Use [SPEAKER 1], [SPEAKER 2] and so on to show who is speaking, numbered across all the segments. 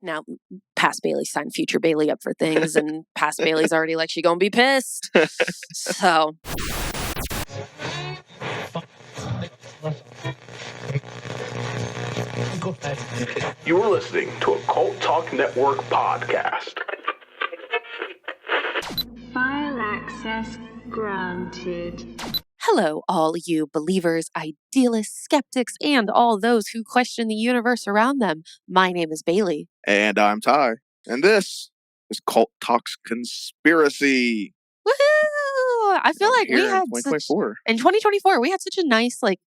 [SPEAKER 1] Now, past Bailey signed future Bailey up for things, and past Bailey's already like, she gonna be pissed. So.
[SPEAKER 2] You're listening to a Cult Talk Network podcast.
[SPEAKER 3] File access granted.
[SPEAKER 1] Hello, all you believers, idealists, skeptics, and all those who question the universe around them. My name is Bailey.
[SPEAKER 4] And I'm Ty. And this is Cult Talks Conspiracy.
[SPEAKER 1] Woohoo! I feel like we had in 2024, we had such a nice, like,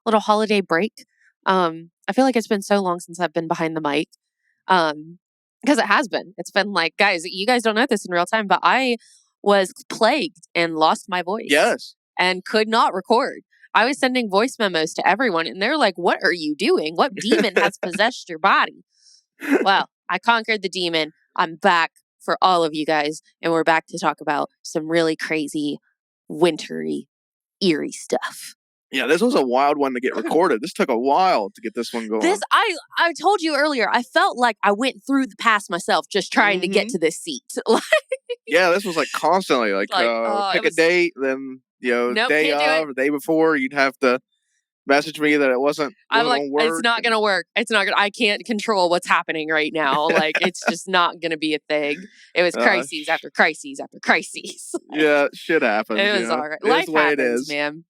[SPEAKER 1] little holiday break. I feel like it's been so long since I've been behind the mic. Because it has been. It's been like, guys, you guys don't know this in real time, but I was plagued and lost my voice.
[SPEAKER 4] Yes.
[SPEAKER 1] And could not record. I was sending voice memos to everyone, and they're like, what are you doing? What demon has possessed your body? Well, I conquered the demon. I'm back for all of you guys, and we're back to talk about some really crazy, wintry, eerie stuff.
[SPEAKER 4] Yeah, this was a wild one to get recorded. This took a while to get this one going.
[SPEAKER 1] I told you earlier, I felt like I went through the past myself just trying to get to this seat.
[SPEAKER 4] Yeah, this was like constantly, pick a date, then, day of or day before, you'd have to message me that it wasn't
[SPEAKER 1] I'm like,
[SPEAKER 4] work.
[SPEAKER 1] it's not going to work. It's not going to, I can't control what's happening right now. Like, it's just not going to be a thing. It was crises after crises after crises.
[SPEAKER 4] Yeah, shit happens.
[SPEAKER 1] It was all right. Life happens, man.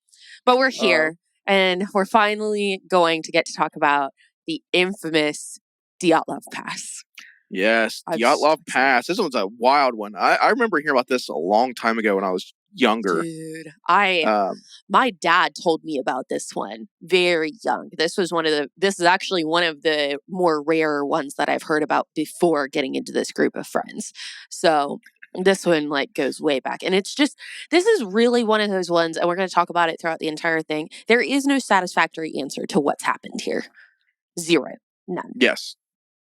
[SPEAKER 1] But we're here, and we're finally going to get to talk about the infamous Dyatlov Pass.
[SPEAKER 4] Yes, Dyatlov Pass. This one's a wild one. I remember hearing about this a long time ago when I was younger.
[SPEAKER 1] Dude, my dad told me about this one very young. This is actually one of the more rare ones that I've heard about before getting into this group of friends. So this one goes way back. And this is really one of those ones, and we're going to talk about it throughout the entire thing. There is no satisfactory answer to what's happened here. Zero. None.
[SPEAKER 4] Yes.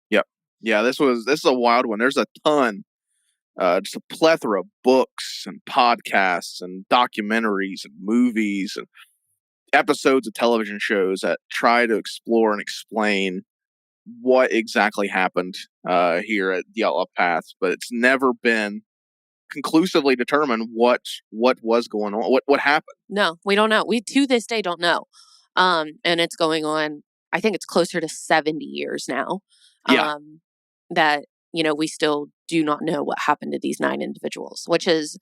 [SPEAKER 4] Yep. Yeah, this is a wild one. There's a ton. Just a plethora of books and podcasts and documentaries and movies and episodes of television shows that try to explore and explain what exactly happened here at Dyatlov Pass, but it's never been conclusively determined what was going on, what happened.
[SPEAKER 1] No, we don't know. We to this day don't know. And it's going on, I think it's closer to 70 years now.
[SPEAKER 4] Yeah.
[SPEAKER 1] That we still do not know what happened to these 9 individuals, which is,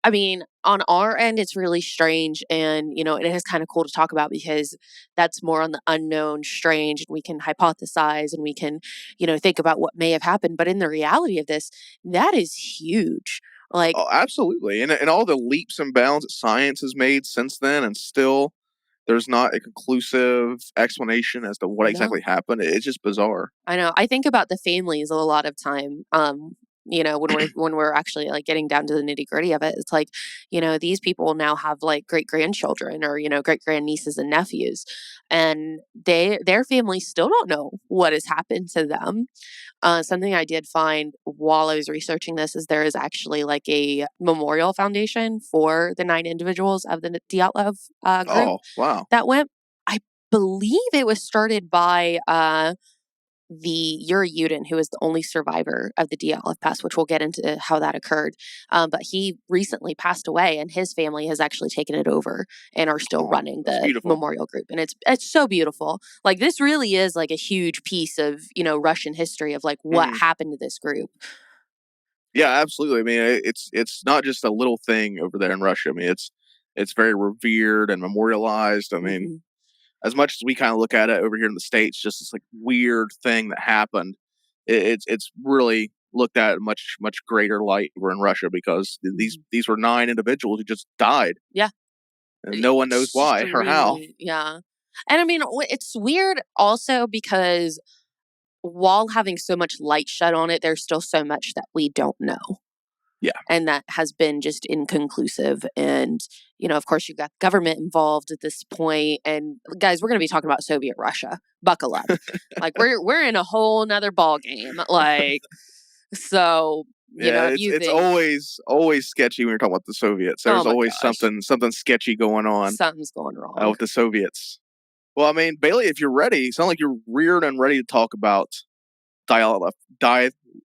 [SPEAKER 1] I mean, on our end, it's really strange. And, it is kind of cool to talk about because that's more on the unknown, strange, and we can hypothesize and we can, think about what may have happened. But in the reality of this, that is huge.
[SPEAKER 4] Oh, absolutely. And all the leaps and bounds that science has made since then, and still there's not a conclusive explanation as to what exactly happened. It's just bizarre.
[SPEAKER 1] I know. I think about the families a lot of time. When we're actually getting down to the nitty gritty of it, it's like, these people now have great grandchildren or, great grandnieces and nephews, and their families still don't know what has happened to them. Something I did find while I was researching this is there is actually a memorial foundation for the 9 individuals of the Dyatlov group.
[SPEAKER 4] Oh, wow.
[SPEAKER 1] That went, I believe it was started by the Yuri Yudin, who is the only survivor of the Dyatlov Pass, which we'll get into how that occurred. But he recently passed away, and his family has actually taken it over and are still running the memorial group. And it's so beautiful. This really is a huge piece of, Russian history of what happened to this group.
[SPEAKER 4] Yeah, absolutely. I mean, it's not just a little thing over there in Russia. I mean, it's very revered and memorialized. I mean, as much as we kind of look at it over here in the States, just this weird thing that happened, it's really looked at in much, much greater light over in Russia because these were 9 individuals who just died.
[SPEAKER 1] Yeah.
[SPEAKER 4] And no one knows why or how.
[SPEAKER 1] Yeah. And I mean, it's weird also because while having so much light shed on it, there's still so much that we don't know.
[SPEAKER 4] Yeah.
[SPEAKER 1] And that has been just inconclusive. And, of course, you've got government involved at this point. And guys, we're going to be talking about Soviet Russia. Buckle up. We're in a whole nother ball game. So,
[SPEAKER 4] it's always sketchy when you're talking about the Soviets. There's always something sketchy going on.
[SPEAKER 1] Something's going wrong
[SPEAKER 4] with the Soviets. Well, I mean, Bailey, if you're ready, you sound like you're reared and ready to talk about Dyatlov.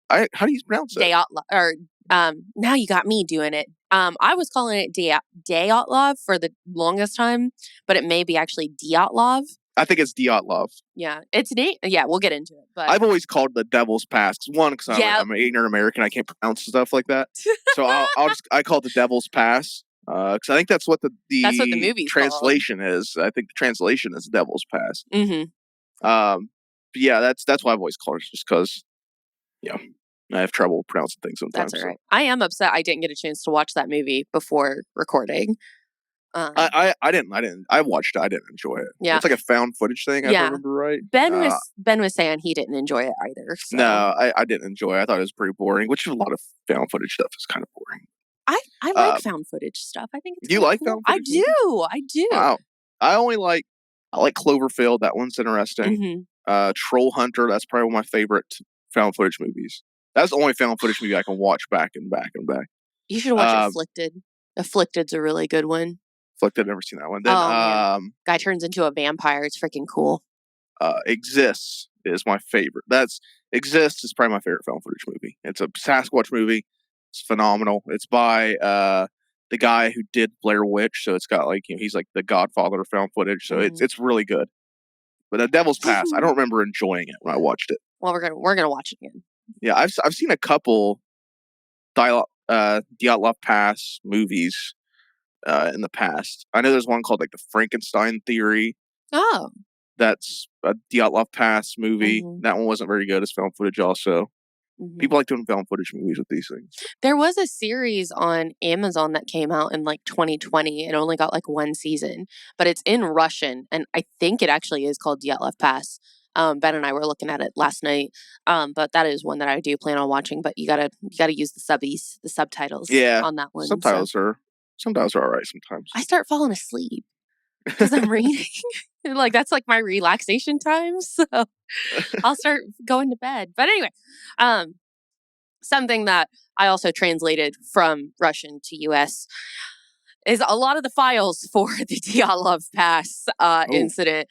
[SPEAKER 4] How do you pronounce it?
[SPEAKER 1] Dyatlov, or now you got me doing it. I was calling it Dyatlov for the longest time, but it may be actually Dyatlov.
[SPEAKER 4] I think it's Dyatlov.
[SPEAKER 1] Yeah, it's neat. Yeah, we'll get into it. But
[SPEAKER 4] I've always called it the Devil's Pass. Because
[SPEAKER 1] Yeah.
[SPEAKER 4] I'm an ignorant American. I can't pronounce stuff like that. So I call it the Devil's Pass. Because I think that's what the
[SPEAKER 1] That's what the movie's
[SPEAKER 4] translation is. I think the translation is Devil's Pass.
[SPEAKER 1] Mm-hmm.
[SPEAKER 4] But yeah, that's why I've always called it, just because, I have trouble pronouncing things sometimes.
[SPEAKER 1] That's all right. I am upset I didn't get a chance to watch that movie before recording.
[SPEAKER 4] I didn't. I watched it. I didn't enjoy it.
[SPEAKER 1] Yeah.
[SPEAKER 4] It's like a found footage thing, if I remember right.
[SPEAKER 1] Ben was saying he didn't enjoy it either. So.
[SPEAKER 4] No, I didn't enjoy it. I thought it was pretty boring, which a lot of found footage stuff is kind of boring.
[SPEAKER 1] I like found footage stuff. I think it's
[SPEAKER 4] you like found footage?
[SPEAKER 1] I do.
[SPEAKER 4] Wow. I like Cloverfield. That one's interesting.
[SPEAKER 1] Mm-hmm.
[SPEAKER 4] Troll Hunter. That's probably one of my favorite found footage movies. That's the only found footage movie I can watch back and back and back.
[SPEAKER 1] You should watch Afflicted. Afflicted's a really good one.
[SPEAKER 4] Afflicted, never seen that one. Then,
[SPEAKER 1] guy turns into a vampire. It's freaking cool.
[SPEAKER 4] Exists is my favorite. Exists is probably my favorite found footage movie. It's a Sasquatch movie. It's phenomenal. It's by the guy who did Blair Witch, so it's got he's like the godfather of found footage. So it's really good. But The Devil's Pass, I don't remember enjoying it when I watched it.
[SPEAKER 1] Well, we're gonna watch it again.
[SPEAKER 4] Yeah, I've seen a couple Dyatlov Pass movies in the past. I know there's one called the Frankenstein Theory.
[SPEAKER 1] Oh,
[SPEAKER 4] that's a Dyatlov Pass movie. Mm-hmm. That one wasn't very good as found footage. Also, people like doing found footage movies with these things.
[SPEAKER 1] There was a series on Amazon that came out in 2020. It only got one season, but it's in Russian, and I think it actually is called Dyatlov Pass. Ben and I were looking at it last night, but that is one that I do plan on watching. But you gotta use the subtitles. On that one.
[SPEAKER 4] Subtitles are all right sometimes.
[SPEAKER 1] I start falling asleep because I'm reading. That's my relaxation time. So I'll start going to bed. But anyway, something that I also translated from Russian to US is a lot of the files for the Dyatlov Pass incident.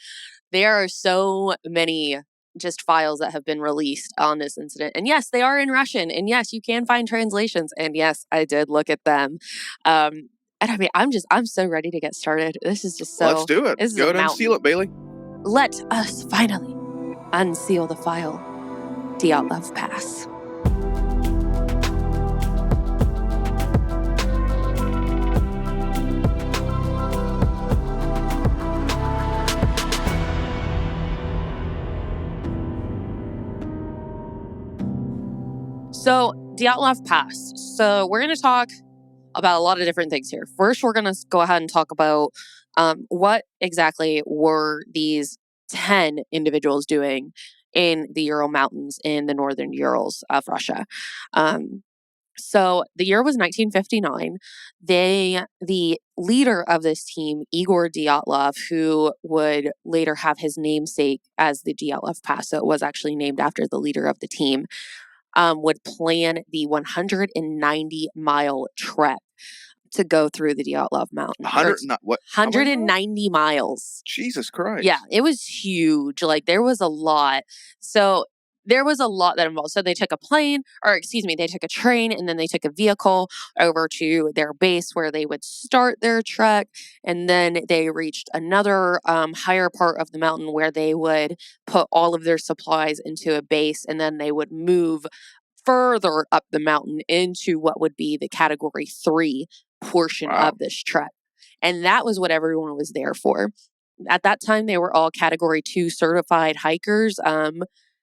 [SPEAKER 1] There are so many just files that have been released on this incident. And yes, they are in Russian. And yes, you can find translations. And yes, I did look at them. And I mean, I'm so ready to get started. This is just so...
[SPEAKER 4] Let's do it. Go ahead and unseal it, Bailey.
[SPEAKER 1] Let us finally unseal the file. Dyatlov Pass. So, Dyatlov Pass. So, we're going to talk about a lot of different things here. First, we're going to go ahead and talk about what exactly were these 10 individuals doing in the Ural Mountains in the northern Urals of Russia. So, the year was 1959. The leader of this team, Igor Dyatlov, who would later have his namesake as the Dyatlov Pass, so it was actually named after the leader of the team, would plan the 190-mile trek to go through the Dyatlov Mountain. 190 miles.
[SPEAKER 4] Jesus Christ.
[SPEAKER 1] Yeah, it was huge. There was a lot. So there was a lot that involved. So they took they took a train, and then they took a vehicle over to their base where they would start their trek. And then they reached another higher part of the mountain where they would put all of their supplies into a base, and then they would move further up the mountain into what would be the Category 3 portion of this trek. And that was what everyone was there for. At that time, they were all Category 2 certified hikers,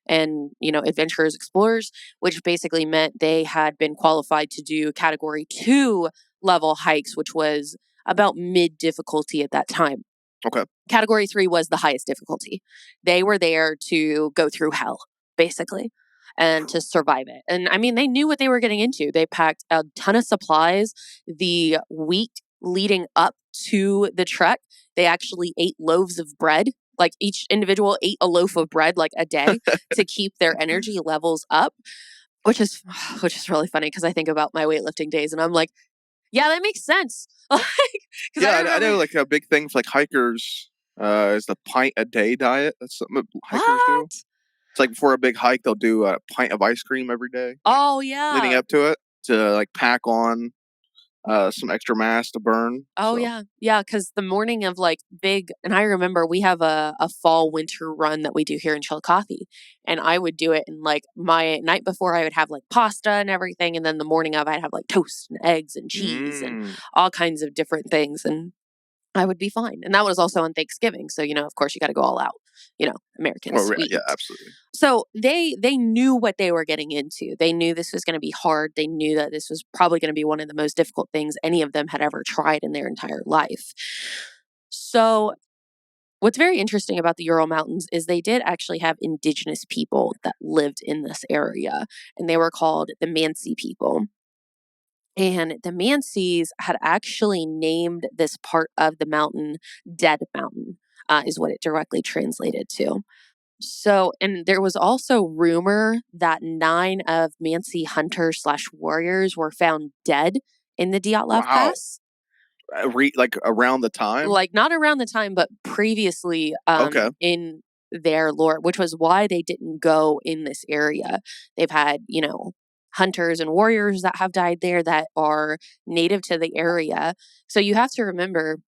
[SPEAKER 1] and adventurers, explorers, which basically meant they had been qualified to do Category 2 level hikes, which was about mid difficulty at that time.
[SPEAKER 4] Okay.
[SPEAKER 1] Category 3 was the highest difficulty. They were there to go through hell, basically, and to survive it. And I mean, they knew what they were getting into. They packed a ton of supplies. The week leading up to the trek, they actually ate loaves of bread. Each individual ate a loaf of bread a day to keep their energy levels up, which is really funny because I think about my weightlifting days and I'm like, yeah, that makes sense.
[SPEAKER 4] I know a big thing for hikers is the pint a day diet. That's something hikers do. It's like before a big hike, they'll do a pint of ice cream every day
[SPEAKER 1] Oh,
[SPEAKER 4] leading
[SPEAKER 1] yeah.
[SPEAKER 4] up to it to like pack on some extra mass to burn.
[SPEAKER 1] Oh,
[SPEAKER 4] So,
[SPEAKER 1] yeah. Yeah, because the morning of, like, big and I remember we have a fall-winter run that we do here in Chillicothe, and I would do it, and, like, my night before, I would have, like, pasta and everything, and then the morning of, I'd have, like, toast and eggs and cheese and
[SPEAKER 4] mm.
[SPEAKER 1] all kinds of different things, and I would be fine. And that was also on Thanksgiving, so, of course, you gotta go all out, American
[SPEAKER 4] Well, yeah,
[SPEAKER 1] sweet.
[SPEAKER 4] absolutely.
[SPEAKER 1] So they knew what they were getting into. They knew this was going to be hard. They knew that this was probably going to be one of the most difficult things any of them had ever tried in their entire life. So what's very interesting about the Ural Mountains is they did actually have indigenous people that lived in this area, and they were called the Mansi people. And the Mansis had actually named this part of the mountain Dead Mountain, is what it directly translated to. So, and there was also rumor that 9 of Mansi hunters slash warriors were found dead in the Dyatlov
[SPEAKER 4] Wow.
[SPEAKER 1] Pass.
[SPEAKER 4] Like around the time?
[SPEAKER 1] Like not around the time, but previously
[SPEAKER 4] Okay.
[SPEAKER 1] in their lore, which was why they didn't go in this area. They've had, hunters and warriors that have died there that are native to the area. So you have to remember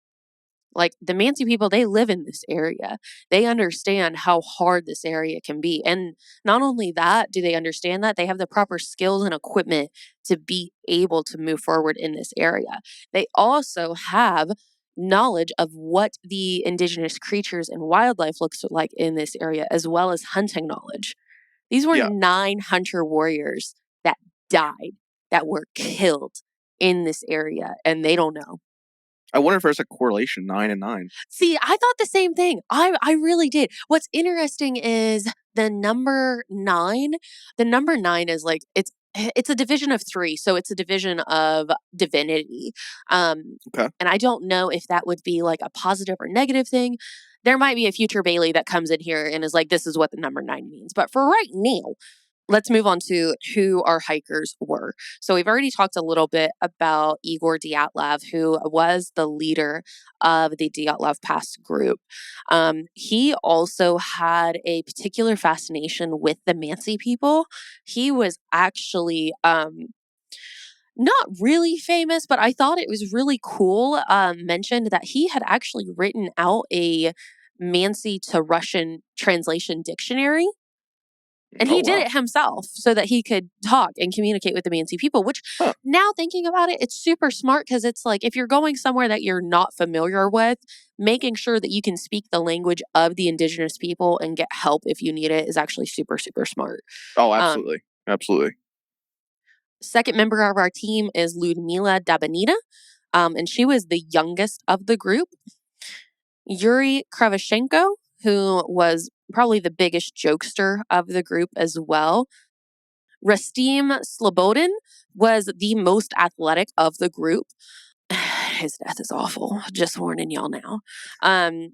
[SPEAKER 1] like the Mansi people, they live in this area. They understand how hard this area can be. And not only that, do they understand that they have the proper skills and equipment to be able to move forward in this area. They also have knowledge of what the indigenous creatures and wildlife looks like in this area, as well as hunting knowledge. These were
[SPEAKER 4] Yeah.
[SPEAKER 1] 9 hunter warriors that died, that were killed in this area, and they don't know.
[SPEAKER 4] I wonder if there's a correlation, 9 and 9.
[SPEAKER 1] See, I thought the same thing. I really did. What's interesting is the number 9. The number 9 is like it's a division of 3, so it's a division of divinity.
[SPEAKER 4] Okay.
[SPEAKER 1] And I don't know if that would be like a positive or negative thing. There might be a future Bailey that comes in here and is like, this is what the number 9 means. But for right now, let's move on to who our hikers were. So we've already talked a little bit about Igor Dyatlov, who was the leader of the Dyatlov Pass group. He also had a particular fascination with the Mansi people. He was actually not really famous, but I thought it was really cool. Mentioned that he had actually written out a Mansi to Russian translation dictionary. And
[SPEAKER 4] Oh,
[SPEAKER 1] he did
[SPEAKER 4] wow.
[SPEAKER 1] it himself so that he could talk and communicate with the Mansi people, which
[SPEAKER 4] Huh.
[SPEAKER 1] now thinking about it, it's super smart because it's like if you're going somewhere that you're not familiar with, making sure that you can speak the language of the indigenous people and get help if you need it is actually super, super smart.
[SPEAKER 4] Oh, absolutely. Absolutely.
[SPEAKER 1] Second member of our team is Ludmila Dabanita, and she was the youngest of the group. Yuri Kravashenko, who was probably the biggest jokester of the group as well. Rastim Slobodin was the most athletic of the group. His death is awful. Just warning y'all now.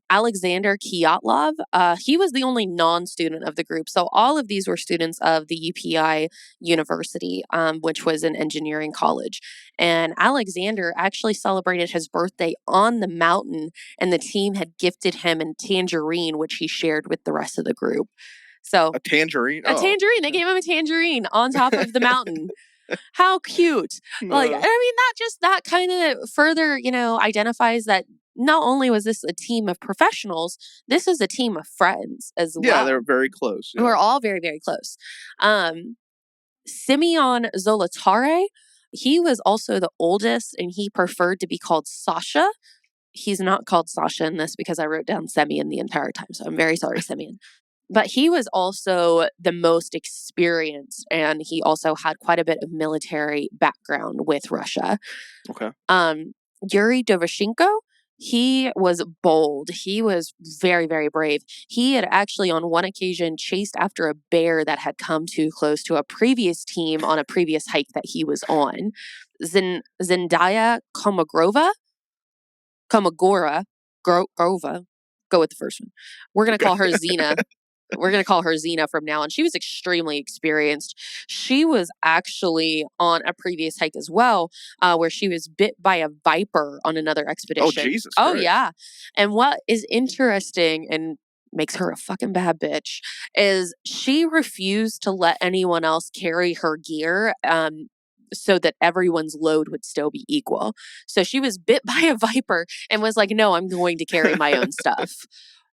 [SPEAKER 1] Alexander Kyatlov, he was the only non-student of the group. So all of these were students of the UPI University, which was an engineering college. And Alexander actually celebrated his birthday on the mountain, and the team had gifted him a tangerine, which he shared with the rest of the group. So
[SPEAKER 4] A tangerine?
[SPEAKER 1] a tangerine. They gave him a tangerine on top of the mountain. How cute. Like, I mean, that kind of further, identifies that not only was this a team of professionals, this is a team of friends as well.
[SPEAKER 4] Yeah, they're very close. Yeah.
[SPEAKER 1] We're all very, very close. Simeon Zolotare, he was also the oldest and he preferred to be called Sasha. He's not called Sasha in this because I wrote down Semyon the entire time. So I'm very sorry, Semyon. But he was also the most experienced, and he also had quite a bit of military background with Russia.
[SPEAKER 4] Okay.
[SPEAKER 1] Yuri Dovashenko, he was bold. He was very, very brave. He had actually on one occasion chased after a bear that had come too close to a previous team on a previous hike that he was on. Zendaya Komagora, Grova, go with the first one. We're going to call her Xena. We're going to call her Xena from now on. She was extremely experienced. She was actually on a previous hike as well, where she was bit by a viper on another expedition.
[SPEAKER 4] Oh, Jesus
[SPEAKER 1] Oh,
[SPEAKER 4] Christ.
[SPEAKER 1] yeah. And what is interesting, and makes her a fucking bad bitch, is she refused to let anyone else carry her gear so that everyone's load would still be equal. So she was bit by a viper and was like, no, I'm going to carry my own stuff.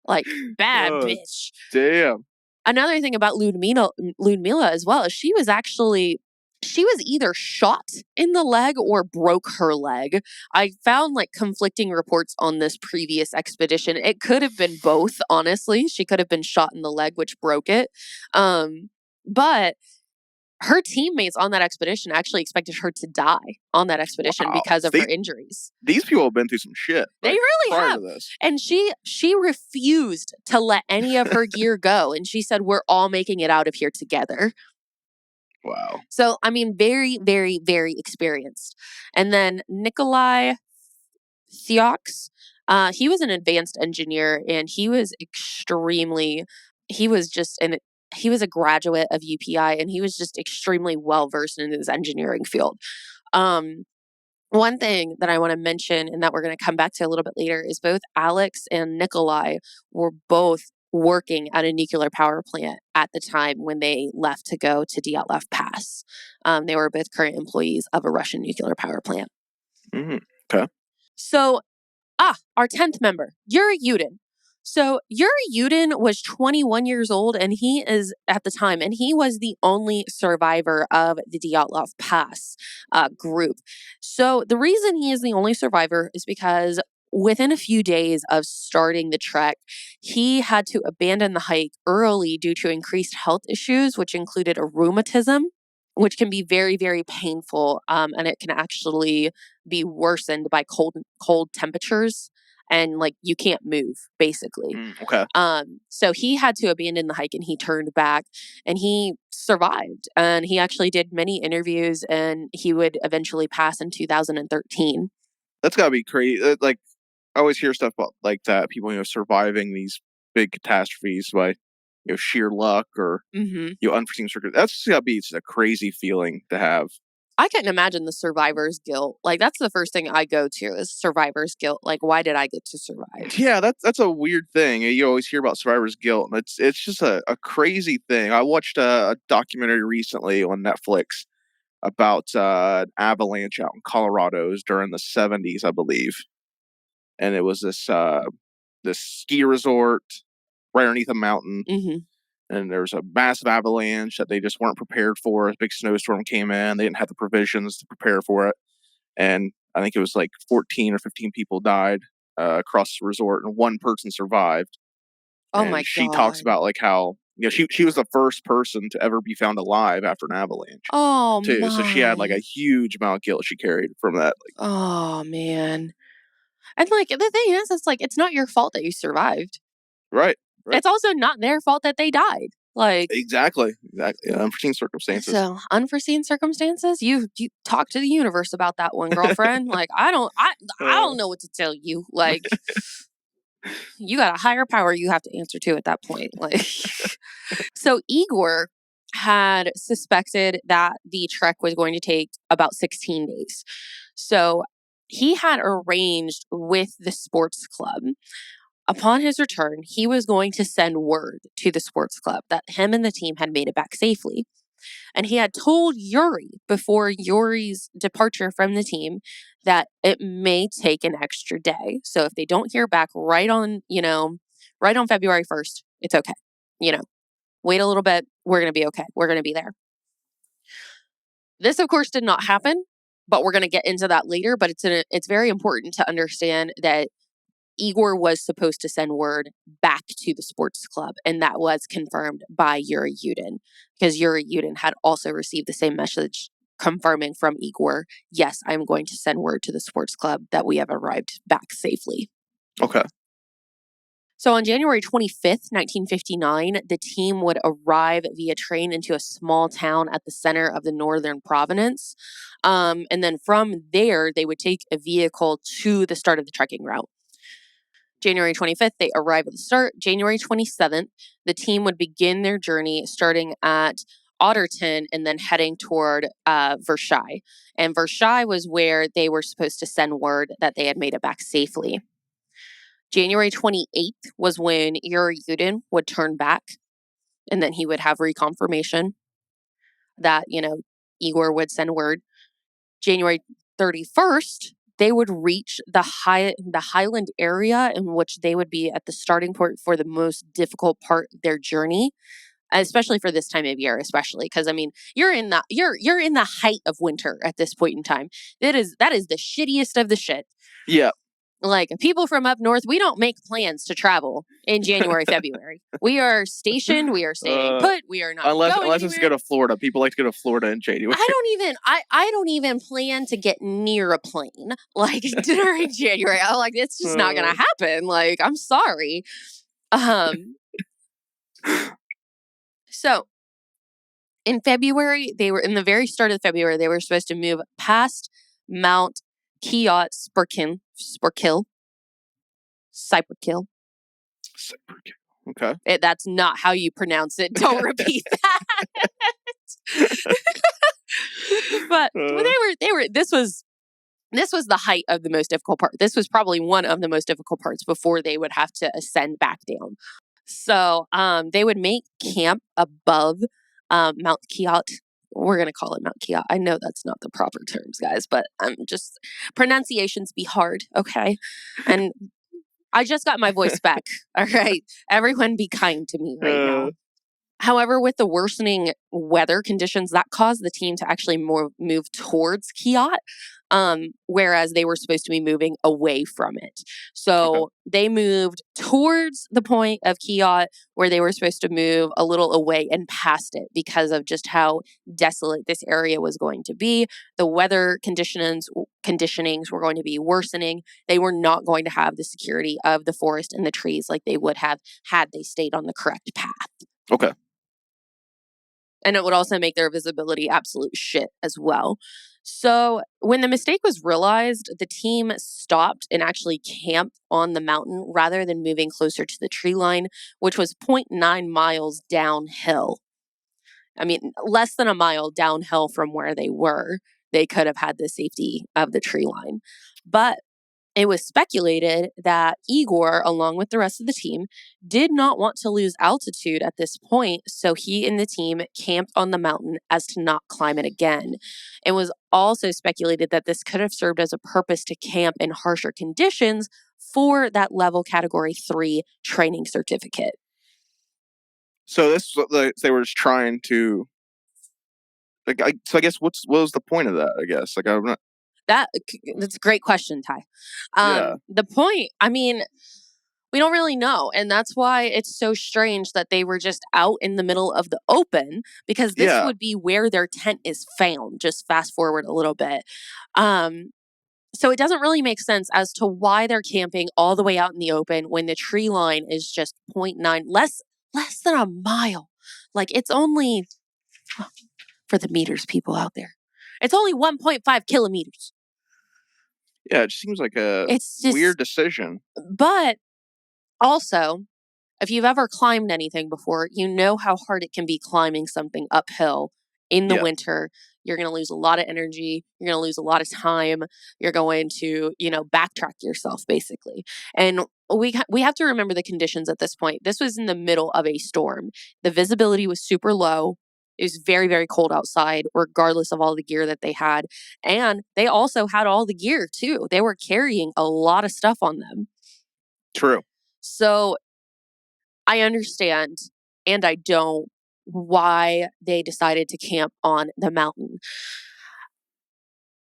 [SPEAKER 1] Like, bad
[SPEAKER 4] Oh,
[SPEAKER 1] bitch.
[SPEAKER 4] damn.
[SPEAKER 1] Another thing about Ludmila as well is she was either shot in the leg or broke her leg. I found like conflicting reports on this previous expedition. It could have been both, honestly. She could have been shot in the leg, which broke it. But her teammates on that expedition actually expected her to die on that expedition
[SPEAKER 4] Wow.
[SPEAKER 1] because of her injuries.
[SPEAKER 4] These people have been through some shit.
[SPEAKER 1] They really
[SPEAKER 4] prior
[SPEAKER 1] have.
[SPEAKER 4] to this.
[SPEAKER 1] And she refused to let any of her gear go. And she said, we're all making it out of here together.
[SPEAKER 4] Wow.
[SPEAKER 1] So, I mean, very, very, very experienced. And then Nikolai Theox, he was an advanced engineer and he was he was a graduate of UPI and he was just extremely well versed in his engineering field. One thing that I want to mention and that we're going to come back to a little bit later is both Alex and Nikolai were both working at a nuclear power plant at the time when they left to go to Dyatlov Pass. They were both current employees of a Russian nuclear power plant.
[SPEAKER 4] Mm-hmm. Okay.
[SPEAKER 1] So, our 10th member, Yuri Yudin. So Yuri Yudin was 21 years old and he was the only survivor of the Dyatlov Pass group. So the reason he is the only survivor is because within a few days of starting the trek, he had to abandon the hike early due to increased health issues, which included a rheumatism, which can be very, very painful. And it can actually be worsened by cold temperatures. And like you can't move, basically.
[SPEAKER 4] Okay.
[SPEAKER 1] So he had to abandon the hike and he turned back and he survived. And he actually did many interviews and he would eventually pass in 2013.
[SPEAKER 4] That's gotta be crazy. Like I always hear stuff about like that, people surviving these big catastrophes by sheer luck or unforeseen circumstances. That's just gotta be just a crazy feeling to have.
[SPEAKER 1] I couldn't imagine the survivor's guilt. Like that's the first thing I go to is survivor's guilt. Like why did I get to survive?
[SPEAKER 4] Yeah, that's a weird thing. You always hear about survivor's guilt, and it's just a crazy thing. I watched a documentary recently on Netflix about an avalanche out in Colorado. It was during the 70s, I believe, and it was this ski resort right underneath a mountain. And there was a massive avalanche that they just weren't prepared for. A big snowstorm came in. They didn't have the provisions to prepare for it. And I think it was like 14 or 15 people died across the resort, and one person survived.
[SPEAKER 1] Oh
[SPEAKER 4] and
[SPEAKER 1] my
[SPEAKER 4] she
[SPEAKER 1] God.
[SPEAKER 4] talks about like how she was the first person to ever be found alive after an avalanche.
[SPEAKER 1] Oh
[SPEAKER 4] too.
[SPEAKER 1] my.
[SPEAKER 4] So she had like a huge amount of guilt she carried from that.
[SPEAKER 1] Oh man. And like the thing is, it's like it's not your fault that you survived.
[SPEAKER 4] Right.
[SPEAKER 1] It's also not their fault that they died. Like
[SPEAKER 4] exactly. Yeah, unforeseen circumstances.
[SPEAKER 1] So unforeseen circumstances. You talk to the universe about that one, girlfriend. Like I don't know what to tell you. Like you got a higher power you have to answer to at that point. Like so Igor had suspected that the trek was going to take about 16 days. So he had arranged with the sports club. Upon his return, he was going to send word to the sports club that him and the team had made it back safely. And he had told Yuri before Yuri's departure from the team that it may take an extra day. So if they don't hear back right on February 1st, it's okay. Wait a little bit. We're going to be okay. We're going to be there. This, of course, did not happen, but we're going to get into that later. But it's very important to understand that Igor was supposed to send word back to the sports club, and that was confirmed by Yuri Yudin, because Yuri Yudin had also received the same message confirming from Igor, yes, I'm going to send word to the sports club that we have arrived back safely.
[SPEAKER 4] Okay.
[SPEAKER 1] So on January 25th, 1959, the team would arrive via train into a small town at the center of the northern province. And then from there, they would take a vehicle to the start of the trekking route. January 25th, they arrive at the start. January 27th, the team would begin their journey starting at Otterton and then heading toward Versailles. And Versailles was where they were supposed to send word that they had made it back safely. January 28th was when Yudin would turn back, and then he would have reconfirmation that, Igor would send word. January 31st, they would reach the highland area in which they would be at the starting point for the most difficult part of their journey, especially for this time of year, especially because you're in the height of winter at this point in time. That is the shittiest of the shit.
[SPEAKER 4] Yeah.
[SPEAKER 1] Like, people from up north, we don't make plans to travel in January, February. We are stationed. We are staying put. We are not going
[SPEAKER 4] unless
[SPEAKER 1] anywhere.
[SPEAKER 4] it's to go to Florida. People like to go to Florida in January.
[SPEAKER 1] I don't even plan to get near a plane like during January. I'm like, it's just not gonna happen. Like, I'm sorry. So in February, in the very start of February, they were supposed to move past Mount Kiot Sporkill.
[SPEAKER 4] Okay.
[SPEAKER 1] That's not how you pronounce it. Don't repeat that. But this was the height of the most difficult part. This was probably one of the most difficult parts before they would have to ascend back down. So they would make camp above Mount Kiot. We're going to call it Mount Kiot. I know that's not the proper terms, guys, but pronunciations be hard, okay? And I just got my voice back, all right? Everyone be kind to me right now. However, with the worsening weather conditions, that caused the team to actually move towards Kiot, whereas they were supposed to be moving away from it. So they moved towards the point of Kiot where they were supposed to move a little away and past it because of just how desolate this area was going to be. The weather conditionings were going to be worsening. They were not going to have the security of the forest and the trees like they would have had they stayed on the correct path.
[SPEAKER 4] Okay.
[SPEAKER 1] And it would also make their visibility absolute shit as well. So when the mistake was realized, the team stopped and actually camped on the mountain rather than moving closer to the tree line, which was 0.9 miles downhill. Less than a mile downhill from where they were. They could have had the safety of the tree line. But it was speculated that Igor, along with the rest of the team, did not want to lose altitude at this point, so he and the team camped on the mountain as to not climb it again. It was also speculated that this could have served as a purpose to camp in harsher conditions for that level Category 3 training certificate.
[SPEAKER 4] So they were just trying to... I guess what was the point of that, I guess? I'm not...
[SPEAKER 1] That's a great question, Ty. The point, we don't really know. And that's why it's so strange that they were just out in the middle of the open, because this would be where their tent is found. Just fast forward a little bit. So it doesn't really make sense as to why they're camping all the way out in the open when the tree line is just 0.9, less than a mile. Like, it's only, for the meters people out there, it's only 1.5 kilometers.
[SPEAKER 4] Yeah, it seems like it's just weird decision.
[SPEAKER 1] But also, if you've ever climbed anything before, you know how hard it can be climbing something uphill in the winter. You're going to lose a lot of energy. You're going to lose a lot of time. You're going to, backtrack yourself, basically. And we have to remember the conditions at this point. This was in the middle of a storm. The visibility was super low. It was very, very cold outside, regardless of all the gear that they had. And they also had all the gear, too. They were carrying a lot of stuff on them.
[SPEAKER 4] True.
[SPEAKER 1] So I understand, and I don't, why they decided to camp on the mountain.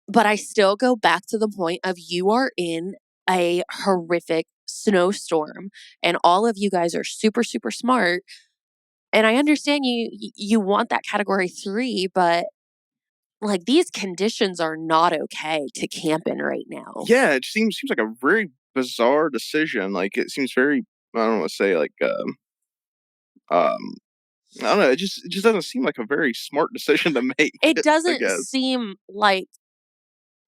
[SPEAKER 1] But I still go back to the point of, you are in a horrific snowstorm, and all of you guys are super, super smart. And I understand you want that Category 3, but these conditions are not okay to camp in right now.
[SPEAKER 4] Yeah, it seems like a very bizarre decision. It seems very, I don't want to say I don't know. It just doesn't seem like a very smart decision to make.
[SPEAKER 1] It doesn't seem like.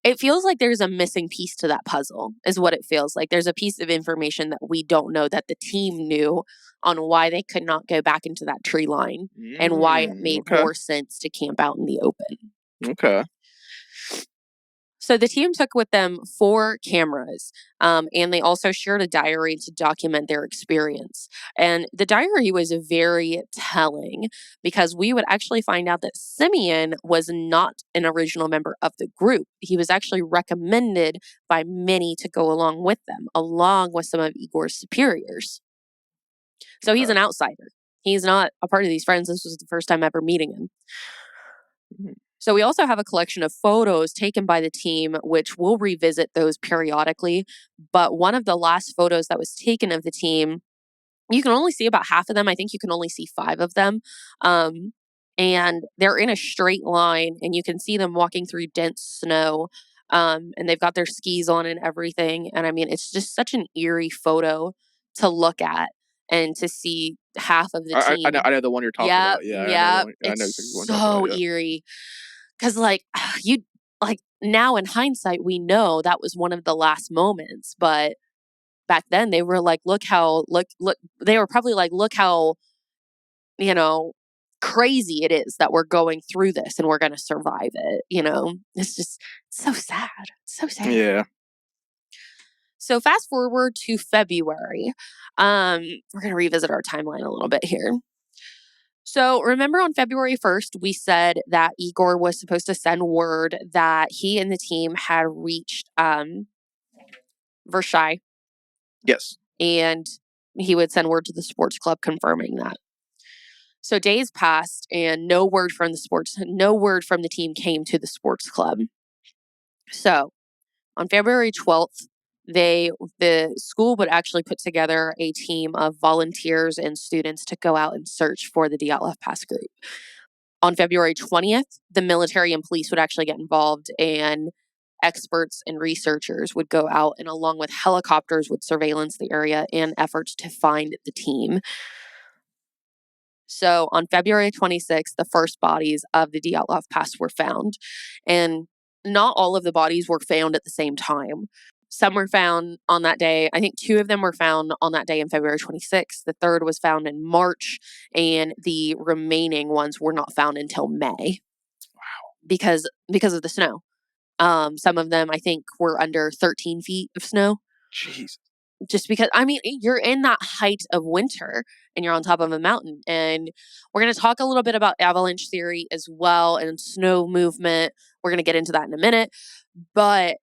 [SPEAKER 1] It feels like there's a missing piece to that puzzle, is what it feels like. There's a piece of information that we don't know that the team knew on why they could not go back into that tree line and why it made more sense to camp out in the open.
[SPEAKER 4] Okay.
[SPEAKER 1] So the team took with them 4 cameras, and they also shared a diary to document their experience. And the diary was very telling because we would actually find out that Simeon was not an original member of the group. He was actually recommended by many to go along with them, along with some of Igor's superiors. So he's an outsider. He's not a part of these friends. This was the first time ever meeting him.
[SPEAKER 4] Mhm.
[SPEAKER 1] So we also have a collection of photos taken by the team, which we'll revisit those periodically. But one of the last photos that was taken of the team, you can only see about half of them. I think you can only see 5 of them. And they're in a straight line, and you can see them walking through dense snow. And they've got their skis on and everything. And I mean, it's just such an eerie photo to look at and to see half of the team.
[SPEAKER 4] I know the one you're talking
[SPEAKER 1] Yep,
[SPEAKER 4] about. Yeah,
[SPEAKER 1] yep.
[SPEAKER 4] I know
[SPEAKER 1] It's
[SPEAKER 4] exactly the one you're talking
[SPEAKER 1] so
[SPEAKER 4] about. Yeah.
[SPEAKER 1] eerie. Because, like, you, like, now in hindsight, we know that was one of the last moments. But back then, they were like, look, they were probably like, look how, you know, crazy it is that we're going through this and we're going to survive it. It's just so sad. So sad.
[SPEAKER 4] Yeah.
[SPEAKER 1] So fast forward to February. We're going to revisit our timeline a little bit here. So remember on February 1st, we said that Igor was supposed to send word that he and the team had reached Versailles,
[SPEAKER 4] Yes.
[SPEAKER 1] and he would send word to the sports club confirming that. So days passed and no word from the team came to the sports club. So on February 12th, the school would actually put together a team of volunteers and students to go out and search for the Dyatlov Pass group. On February 20th, the military and police would actually get involved, and experts and researchers would go out and along with helicopters would surveillance the area in efforts to find the team. So on February 26th, the first bodies of the Dyatlov Pass were found. And not all of the bodies were found at the same time. Some were found on that day. I think 2 of them were found on that day in February 26th. The third was found in March, and the remaining ones were not found until May. Wow. Because of the snow. Some of them, I think, were under 13 feet of snow.
[SPEAKER 4] Jeez.
[SPEAKER 1] Just because, I mean, you're in that height of winter and you're on top of a mountain. And we're going to talk a little bit about avalanche theory as well and snow movement. We're going to get into that in a minute. But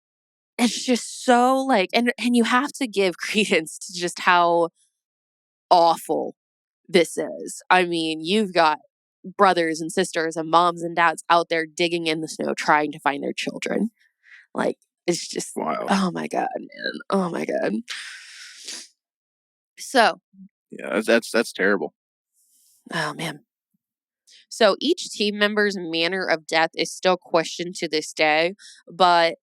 [SPEAKER 1] it's just so like, and you have to give credence to just how awful this is. I mean, you've got brothers and sisters and moms and dads out there digging in the snow trying to find their children. Like, it's just,
[SPEAKER 4] Wow.
[SPEAKER 1] oh my God, man. Oh my God. So,
[SPEAKER 4] yeah, that's terrible.
[SPEAKER 1] Oh man. So each team member's manner of death is still questioned to this day, but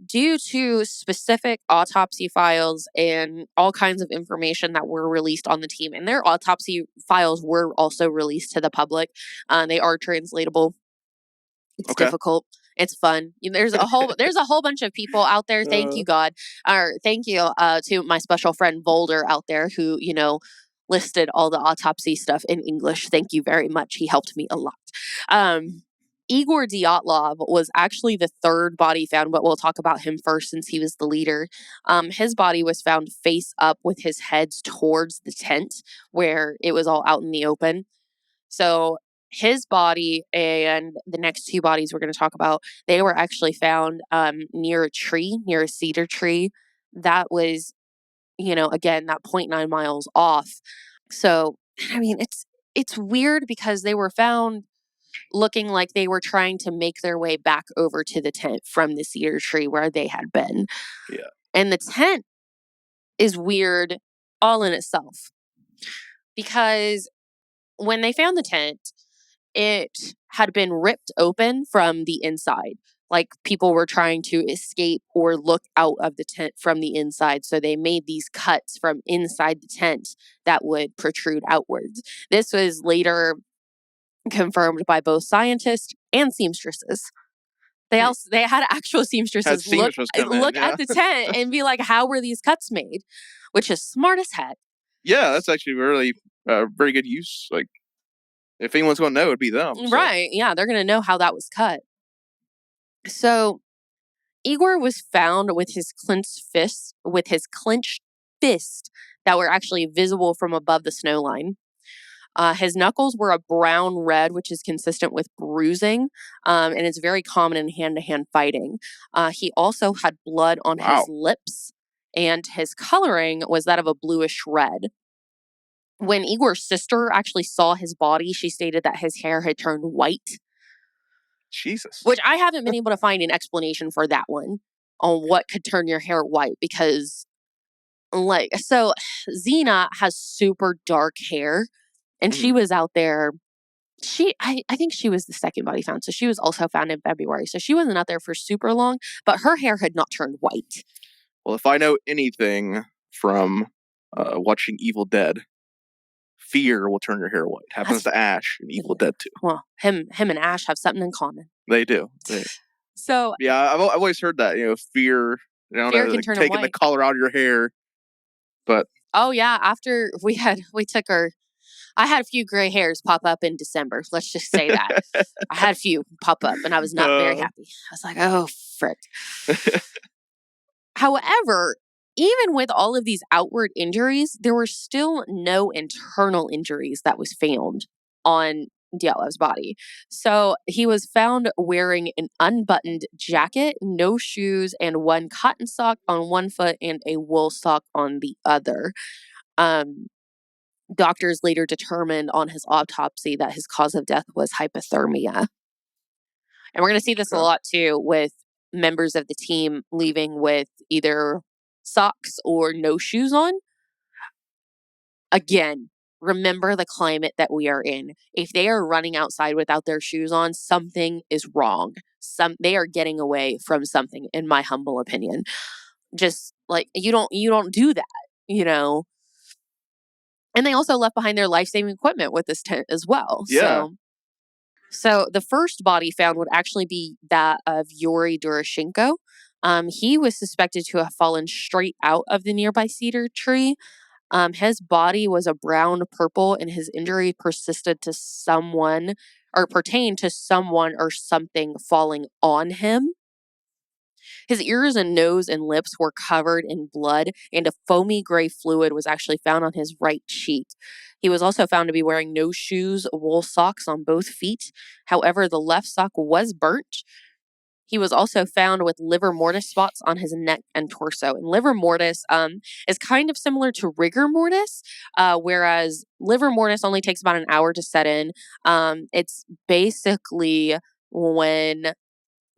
[SPEAKER 1] due to specific autopsy files and all kinds of information that were released on the team, and their autopsy files were also released to the public, they are translatable. It's difficult. It's fun. There's a whole bunch of people out there. Thank you, God, or thank you to my special friend Boulder out there who listed all the autopsy stuff in English. Thank you very much. He helped me a lot. Igor Dyatlov was actually the third body found, but we'll talk about him first since he was the leader. His body was found face up with his head towards the tent where it was all out in the open. So his body and the next 2 bodies we're going to talk about, they were actually found near a cedar tree that was, again, that 0.9 miles off. So, I mean, it's weird because they were found looking like they were trying to make their way back over to the tent from the cedar tree where they had been.
[SPEAKER 4] Yeah.
[SPEAKER 1] And the tent is weird all in itself because when they found the tent, it had been ripped open from the inside. Like people were trying to escape or look out of the tent from the inside. So they made these cuts from inside the tent that would protrude outwards. This was later confirmed by both scientists and seamstresses. They had actual seamstresses look at the tent and be like, how were these cuts made? Which is smart as heck.
[SPEAKER 4] Yeah, that's actually really very good use. Like, if anyone's going to know, it'd be them. So.
[SPEAKER 1] Right. Yeah, they're going to know how that was cut. So Igor was found with his clenched fist that were actually visible from above the snow line. His knuckles were a brown red, which is consistent with bruising, and it's very common in hand-to-hand fighting. He also had blood on his lips, and his coloring was that of a bluish red. When Igor's sister actually saw his body, she stated that his hair had turned white.
[SPEAKER 4] Jesus.
[SPEAKER 1] Which I haven't been able to find an explanation for that one, on what could turn your hair white, because, so Xena has super dark hair, and she was out there. I think she was the second body found, so she was also found in February. So she wasn't out there for super long, but her hair had not turned white.
[SPEAKER 4] Well, if I know anything from watching Evil Dead, fear will turn your hair white. Happens to Ash in Evil Dead too.
[SPEAKER 1] Well, him and Ash have something in common.
[SPEAKER 4] They do.
[SPEAKER 1] So
[SPEAKER 4] yeah, I've always heard that. Fear.
[SPEAKER 1] Fear can turn
[SPEAKER 4] taking the color out of your hair. But
[SPEAKER 1] oh yeah, after I had a few gray hairs pop up in December. Let's just say that. I had a few pop up, and I was not very happy. I was like, oh, frick. However, even with all of these outward injuries, there were still no internal injuries that was found on Dyatlov's body. So he was found wearing an unbuttoned jacket, no shoes, and one cotton sock on one foot and a wool sock on the other. Doctors later determined on his autopsy that his cause of death was hypothermia. And we're going to see this a lot too with members of the team leaving with either socks or no shoes on. Again, remember the climate that we are in. If they are running outside without their shoes on, something is wrong. They are getting away from something, in my humble opinion. Just you don't do that, And they also left behind their life-saving equipment with this tent as well.
[SPEAKER 4] Yeah.
[SPEAKER 1] So the first body found would actually be that of Yuri Doroshenko. He was suspected to have fallen straight out of the nearby cedar tree. His body was a brown purple, and his injury pertained to someone or something falling on him. His ears and nose and lips were covered in blood, and a foamy gray fluid was actually found on his right cheek. He was also found to be wearing no shoes, wool socks on both feet. However, the left sock was burnt. He was also found with livor mortis spots on his neck and torso. And livor mortis is kind of similar to rigor mortis, whereas livor mortis only takes about an hour to set in. It's basically when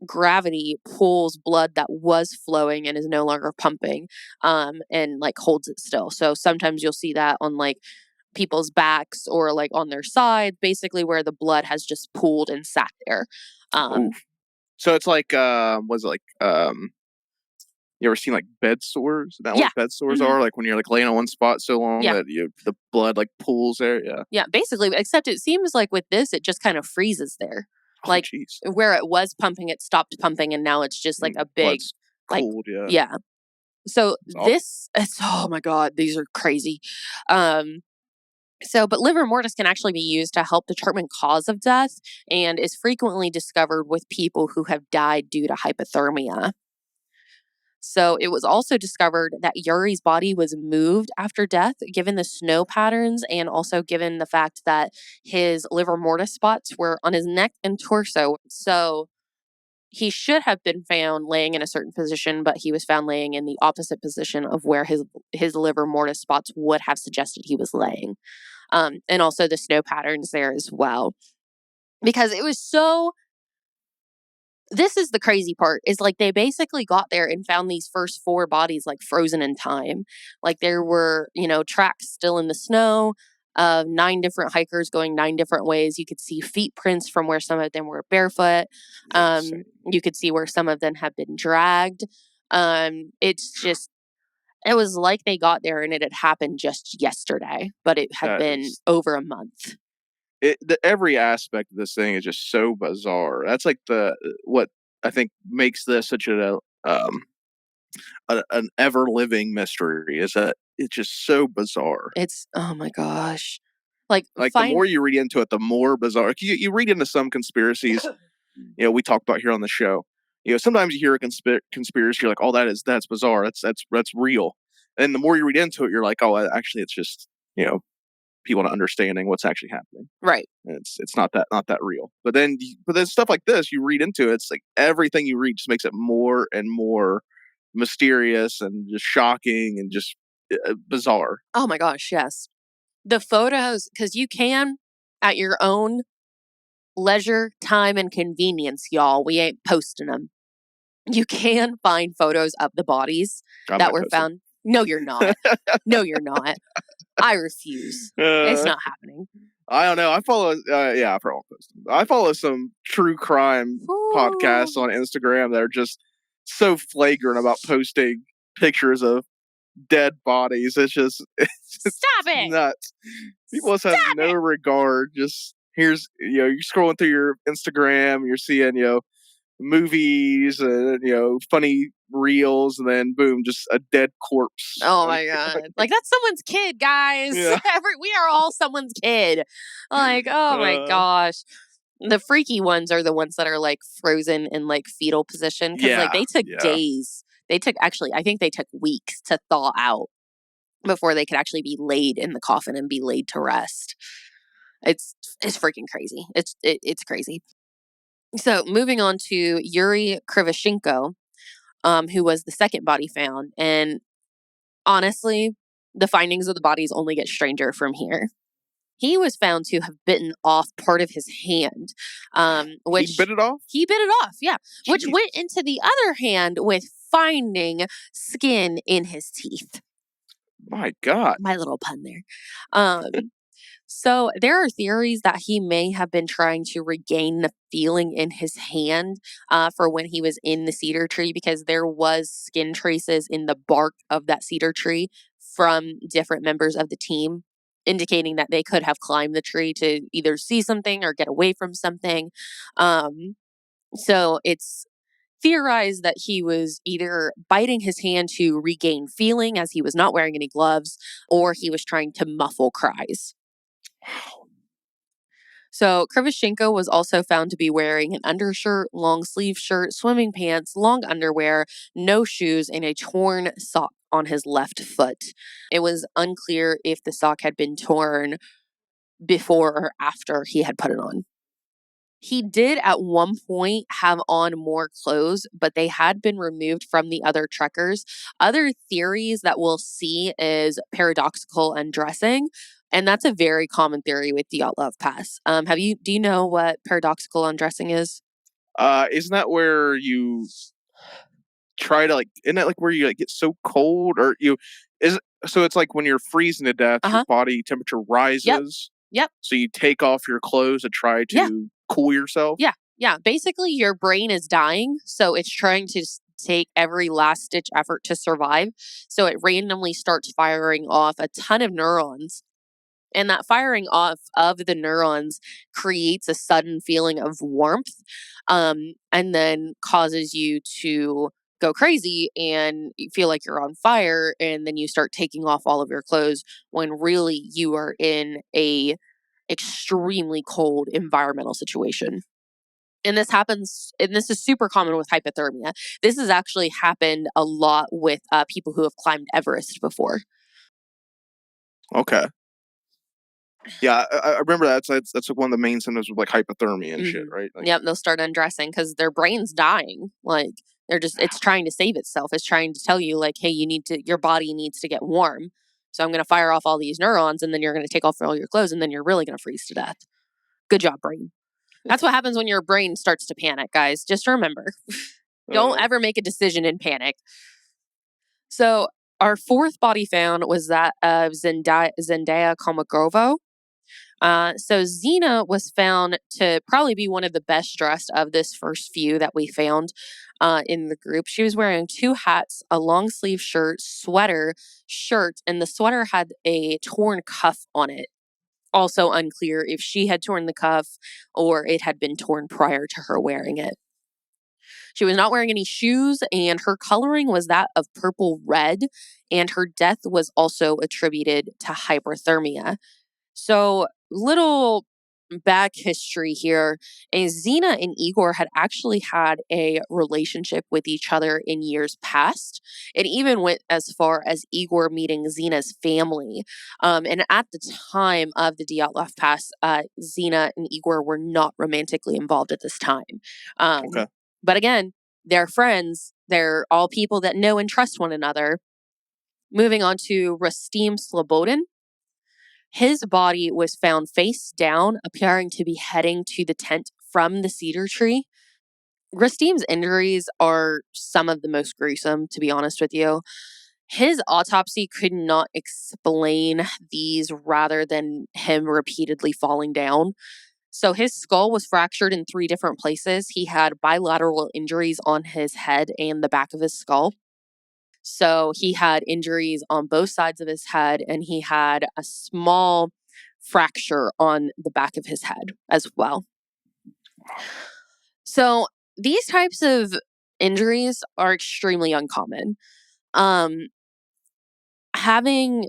[SPEAKER 1] gravity pulls blood that was flowing and is no longer pumping, and holds it still. So sometimes you'll see that on people's backs or on their sides, basically where the blood has just pooled and sat there.
[SPEAKER 4] So it's was it you ever seen bed sores? Is that what bed sores are? When you're laying on one spot so long that the blood pools there? Yeah.
[SPEAKER 1] Yeah, basically, except it seems with this, it just kind of freezes there. Where it was pumping, it stopped pumping, and now it's just a big
[SPEAKER 4] cold,
[SPEAKER 1] yeah. So oh my god, these are crazy. But livor mortis can actually be used to help determine cause of death, and is frequently discovered with people who have died due to hypothermia. So it was also discovered that Yuri's body was moved after death, given the snow patterns, and also given the fact that his livor mortis spots were on his neck and torso. So he should have been found laying in a certain position, but he was found laying in the opposite position of where his livor mortis spots would have suggested he was laying. And also the snow patterns there as well. Because it was so... This is the crazy part, is they basically got there and found these first 4 bodies frozen in time. There were, tracks still in the snow of 9 different hikers going 9 different ways. You could see feet prints from where some of them were barefoot. You could see where some of them have been dragged. It's just, it was they got there and it had happened just yesterday, but it had been over a month.
[SPEAKER 4] Every aspect of this thing is just so bizarre. That's what I think makes this such an ever living mystery, is that it's just so bizarre.
[SPEAKER 1] It's, oh my gosh.
[SPEAKER 4] The more you read into it, the more bizarre. You read into some conspiracies, we talk about here on the show. sometimes you hear a conspiracy, you're like, oh, that's bizarre. That's real. And the more you read into it, you're like, oh, actually, it's just, people not understanding what's actually happening.
[SPEAKER 1] Right.
[SPEAKER 4] And it's not that real. But then stuff like this, you read into it, it's like everything you read just makes it more and more mysterious and just shocking and just bizarre.
[SPEAKER 1] Oh my gosh, yes. The photos, because you can, at your own leisure, time, and convenience, y'all, we ain't posting them. You can find photos of the bodies that were found. No, you're not. No, you're not. I refuse. It's not happening.
[SPEAKER 4] I don't know. I follow, I probably won't post them. I follow some true crime podcasts on Instagram that are just so flagrant about posting pictures of dead bodies. Stop
[SPEAKER 1] it.
[SPEAKER 4] Nuts. People just have no regard. Just you're scrolling through your Instagram, you're seeing, movies and, funny reels, and then boom, just a dead corpse.
[SPEAKER 1] Oh my God. Like, that's someone's kid, guys.
[SPEAKER 4] Yeah.
[SPEAKER 1] We are all someone's kid. Like, oh my gosh. The freaky ones are the ones that are like frozen in like fetal position. Cause like they took days. I think they took weeks to thaw out before they could actually be laid in the coffin and be laid to rest. It's freaking crazy. It's crazy. So moving on to Yuri Krivoshenko, who was the second body found. And honestly, the findings of the bodies only get stranger from here. He was found to have bitten off part of his hand. Which
[SPEAKER 4] he bit it off?
[SPEAKER 1] He bit it off, yeah. Jeez. Which went into the other hand with finding skin in his teeth.
[SPEAKER 4] My God.
[SPEAKER 1] My little pun there. So there are theories that he may have been trying to regain the feeling in his hand for when he was in the cedar tree, because there was skin traces in the bark of that cedar tree from different members of the team, indicating that they could have climbed the tree to either see something or get away from something. So it's theorized that he was either biting his hand to regain feeling as he was not wearing any gloves, or he was trying to muffle cries. So Krivoshenko was also found to be wearing an undershirt, long sleeve shirt, swimming pants, long underwear, no shoes, and a torn sock on his left foot. It was unclear if the sock had been torn before or after he had put it on. He did at one point have on more clothes, but they had been removed from the other trekkers. Other theories that we'll see is paradoxical undressing. And that's a very common theory with Dyatlov Pass. Do you know what paradoxical undressing is?
[SPEAKER 4] Isn't that where you try to isn't that where you get so cold, or so it's like when you're freezing to death, your body temperature rises.
[SPEAKER 1] Yep.
[SPEAKER 4] So you take off your clothes to try to cool yourself.
[SPEAKER 1] Yeah. Basically, your brain is dying, so it's trying to take every last ditch effort to survive. So it randomly starts firing off a ton of neurons. And that firing off of the neurons creates a sudden feeling of warmth, and then causes you to go crazy and you feel like you're on fire. And then you start taking off all of your clothes when really you are in a extremely cold environmental situation. And this is super common with hypothermia. This has actually happened a lot with people who have climbed Everest before.
[SPEAKER 4] Okay. Yeah, I remember that's one of the main symptoms of hypothermia and shit, right?
[SPEAKER 1] Yep, they'll start undressing because their brain's dying. It's trying to save itself. It's trying to tell you hey, your body needs to get warm. So I'm going to fire off all these neurons, and then you're going to take off all your clothes, and then you're really going to freeze to death. Good job, brain. That's what happens when your brain starts to panic, guys. Just remember, don't ever make a decision in panic. So our fourth body found was that of Zendaya Komagovo. So Xena was found to probably be one of the best dressed of this first few that we found in the group. She was wearing 2 hats, a long sleeve shirt, sweater, shirt, and the sweater had a torn cuff on it. Also unclear if she had torn the cuff or it had been torn prior to her wearing it. She was not wearing any shoes, and her coloring was that of purple red, and her death was also attributed to hyperthermia. So little back history here is Zena and Igor had actually had a relationship with each other in years past. It even went as far as Igor meeting Zena's family. And at the time of the Dyatlov Pass, Zena and Igor were not romantically involved at this time.
[SPEAKER 4] Okay.
[SPEAKER 1] But again, they're friends. They're all people that know and trust one another. Moving on to Rustem Slobodin. His body was found face down, appearing to be heading to the tent from the cedar tree. Rustem's injuries are some of the most gruesome, to be honest with you. His autopsy could not explain these rather than him repeatedly falling down. So his skull was fractured in 3 different places. He had bilateral injuries on his head and the back of his skull. So he had injuries on both sides of his head, and he had a small fracture on the back of his head as well. So these types of injuries are extremely uncommon. Having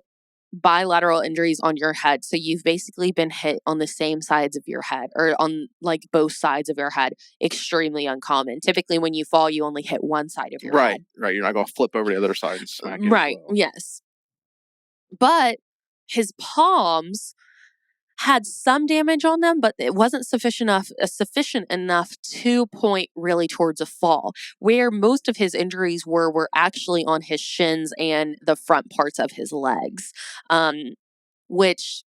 [SPEAKER 1] bilateral injuries on your head, so you've basically been hit on the same sides of your head or on like both sides of your head, extremely uncommon. Typically when you fall, you only hit one side of your head.
[SPEAKER 4] Right. You're not going to flip over the other side and smack it.
[SPEAKER 1] Right. Yes. But his palms had some damage on them, but it wasn't sufficient enough to point really towards a fall. Where most of his injuries were actually on his shins and the front parts of his legs, which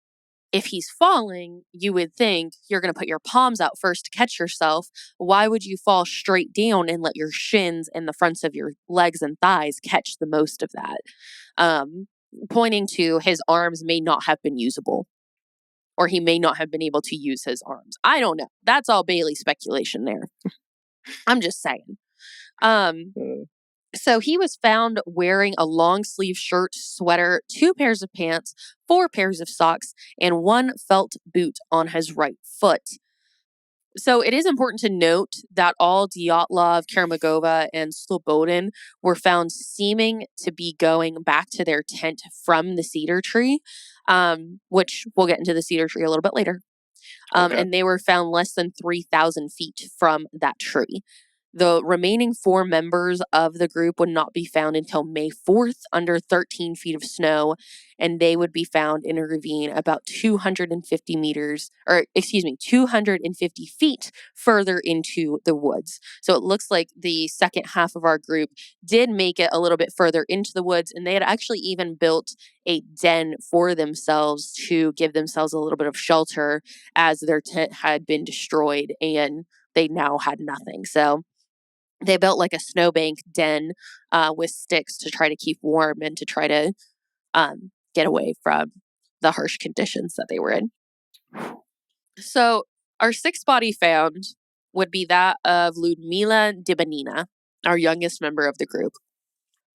[SPEAKER 1] if he's falling, you would think you're going to put your palms out first to catch yourself. Why would you fall straight down and let your shins and the fronts of your legs and thighs catch the most of that? Pointing to his arms may not have been usable, or he may not have been able to use his arms. I don't know. That's all Bailey speculation there. I'm just saying. So he was found wearing a long sleeve shirt, sweater, 2 pairs of pants, 4 pairs of socks, and 1 felt boot on his right foot. So it is important to note that all Dyatlov, Karamagova, and Slobodin were found seeming to be going back to their tent from the cedar tree, which we'll get into the cedar tree a little bit later.
[SPEAKER 4] Okay.
[SPEAKER 1] And they were found less than 3,000 feet from that tree. The remaining 4 members of the group would not be found until May 4th under 13 feet of snow, and they would be found in a ravine about 250 feet further into the woods. So it looks like the second half of our group did make it a little bit further into the woods, and they had actually even built a den for themselves to give themselves a little bit of shelter as their tent had been destroyed and they now had nothing. So they built like a snowbank den with sticks to try to keep warm and to try to get away from the harsh conditions that they were in. So our 6th body found would be that of Ludmila Dibanina, our youngest member of the group.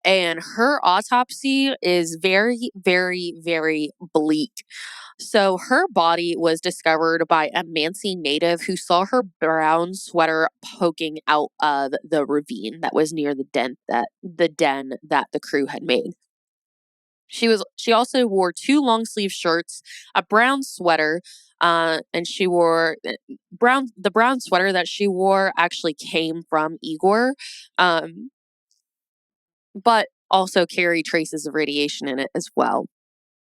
[SPEAKER 1] And her autopsy is very, very, very bleak. So her body was discovered by a Mansi native who saw her brown sweater poking out of the ravine that was near the den that the crew had made. She also wore 2 long sleeve shirts, a brown sweater, and she wore the brown sweater that she wore actually came from Igor, but also carried traces of radiation in it as well.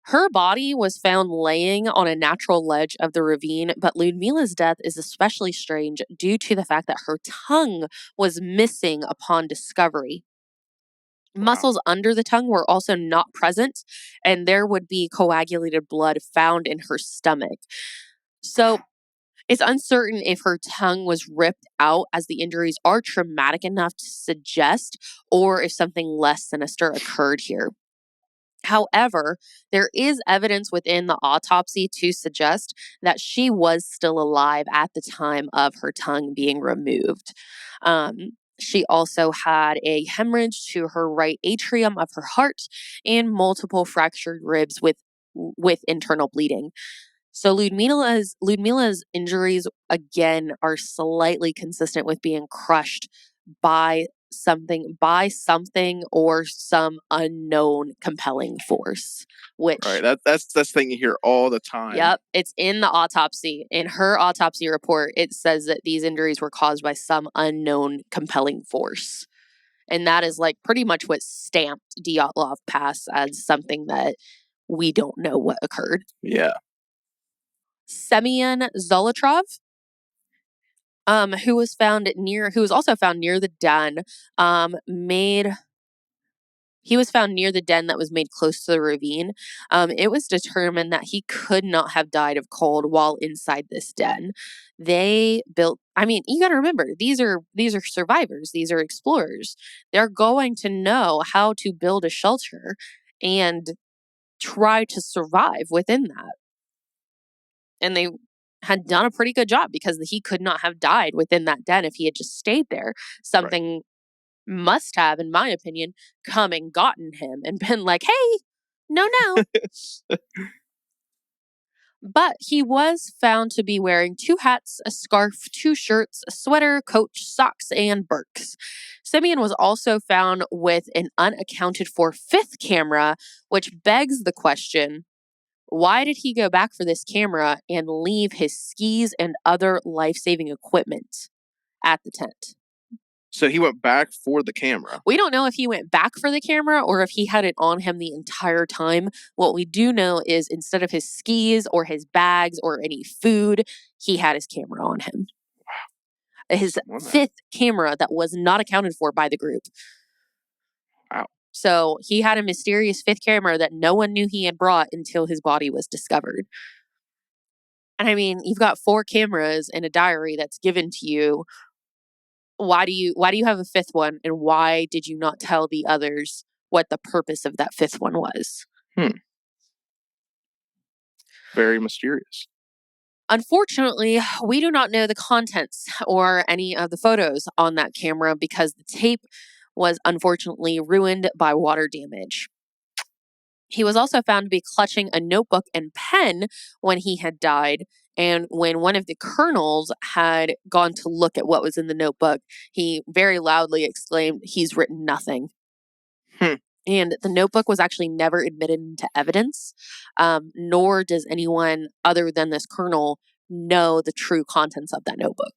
[SPEAKER 1] Her body was found laying on a natural ledge of the ravine, but Ludmila's death is especially strange due to the fact that her tongue was missing upon discovery. Muscles under the tongue were also not present, and there would be coagulated blood found in her stomach. So it's uncertain if her tongue was ripped out, as the injuries are traumatic enough to suggest, or if something less sinister occurred here. However, there is evidence within the autopsy to suggest that she was still alive at the time of her tongue being removed. She also had a hemorrhage to her right atrium of her heart and multiple fractured ribs with internal bleeding. So Ludmila's injuries again are slightly consistent with being crushed by by something or some unknown compelling force, which
[SPEAKER 4] Right. That's the thing you hear all the time.
[SPEAKER 1] Yep, it's in the autopsy. In her autopsy report, it says that these injuries were caused by some unknown compelling force. And that is like pretty much what stamped Dyatlov Pass as something that we don't know what occurred.
[SPEAKER 4] Yeah.
[SPEAKER 1] Semyon Zolotrov, who was also found near the den, he was found near the den that was made close to the ravine. It was determined that he could not have died of cold while inside this den. You got to remember, these are survivors. These are explorers. They're going to know how to build a shelter and try to survive within that. And they had done a pretty good job because he could not have died within that den if he had just stayed there. Something must have, in my opinion, come and gotten him and been like, hey, no. But he was found to be wearing 2 hats, a scarf, 2 shirts, a sweater, coat, socks, and Birks. Semyon was also found with an unaccounted for 5th camera, which begs the question, why did he go back for this camera and leave his skis and other life-saving equipment at the tent?
[SPEAKER 4] So he went back for the camera.
[SPEAKER 1] We don't know if he went back for the camera or if he had it on him the entire time. What we do know is instead of his skis or his bags or any food, he had his camera on him. His 5th camera that was not accounted for by the group.
[SPEAKER 4] Wow.
[SPEAKER 1] So he had a mysterious 5th camera that no one knew he had brought until his body was discovered. And I mean, you've got 4 cameras in a diary that's given to you. Why do you have a 5th one, and why did you not tell the others what the purpose of that 5th one was?
[SPEAKER 4] Very mysterious.
[SPEAKER 1] Unfortunately, we do not know the contents or any of the photos on that camera because the tape was unfortunately ruined by water damage. He was also found to be clutching a notebook and pen when he had died. And when one of the colonels had gone to look at what was in the notebook, he very loudly exclaimed, "He's written nothing." And the notebook was actually never admitted into evidence, nor does anyone other than this colonel know the true contents of that notebook.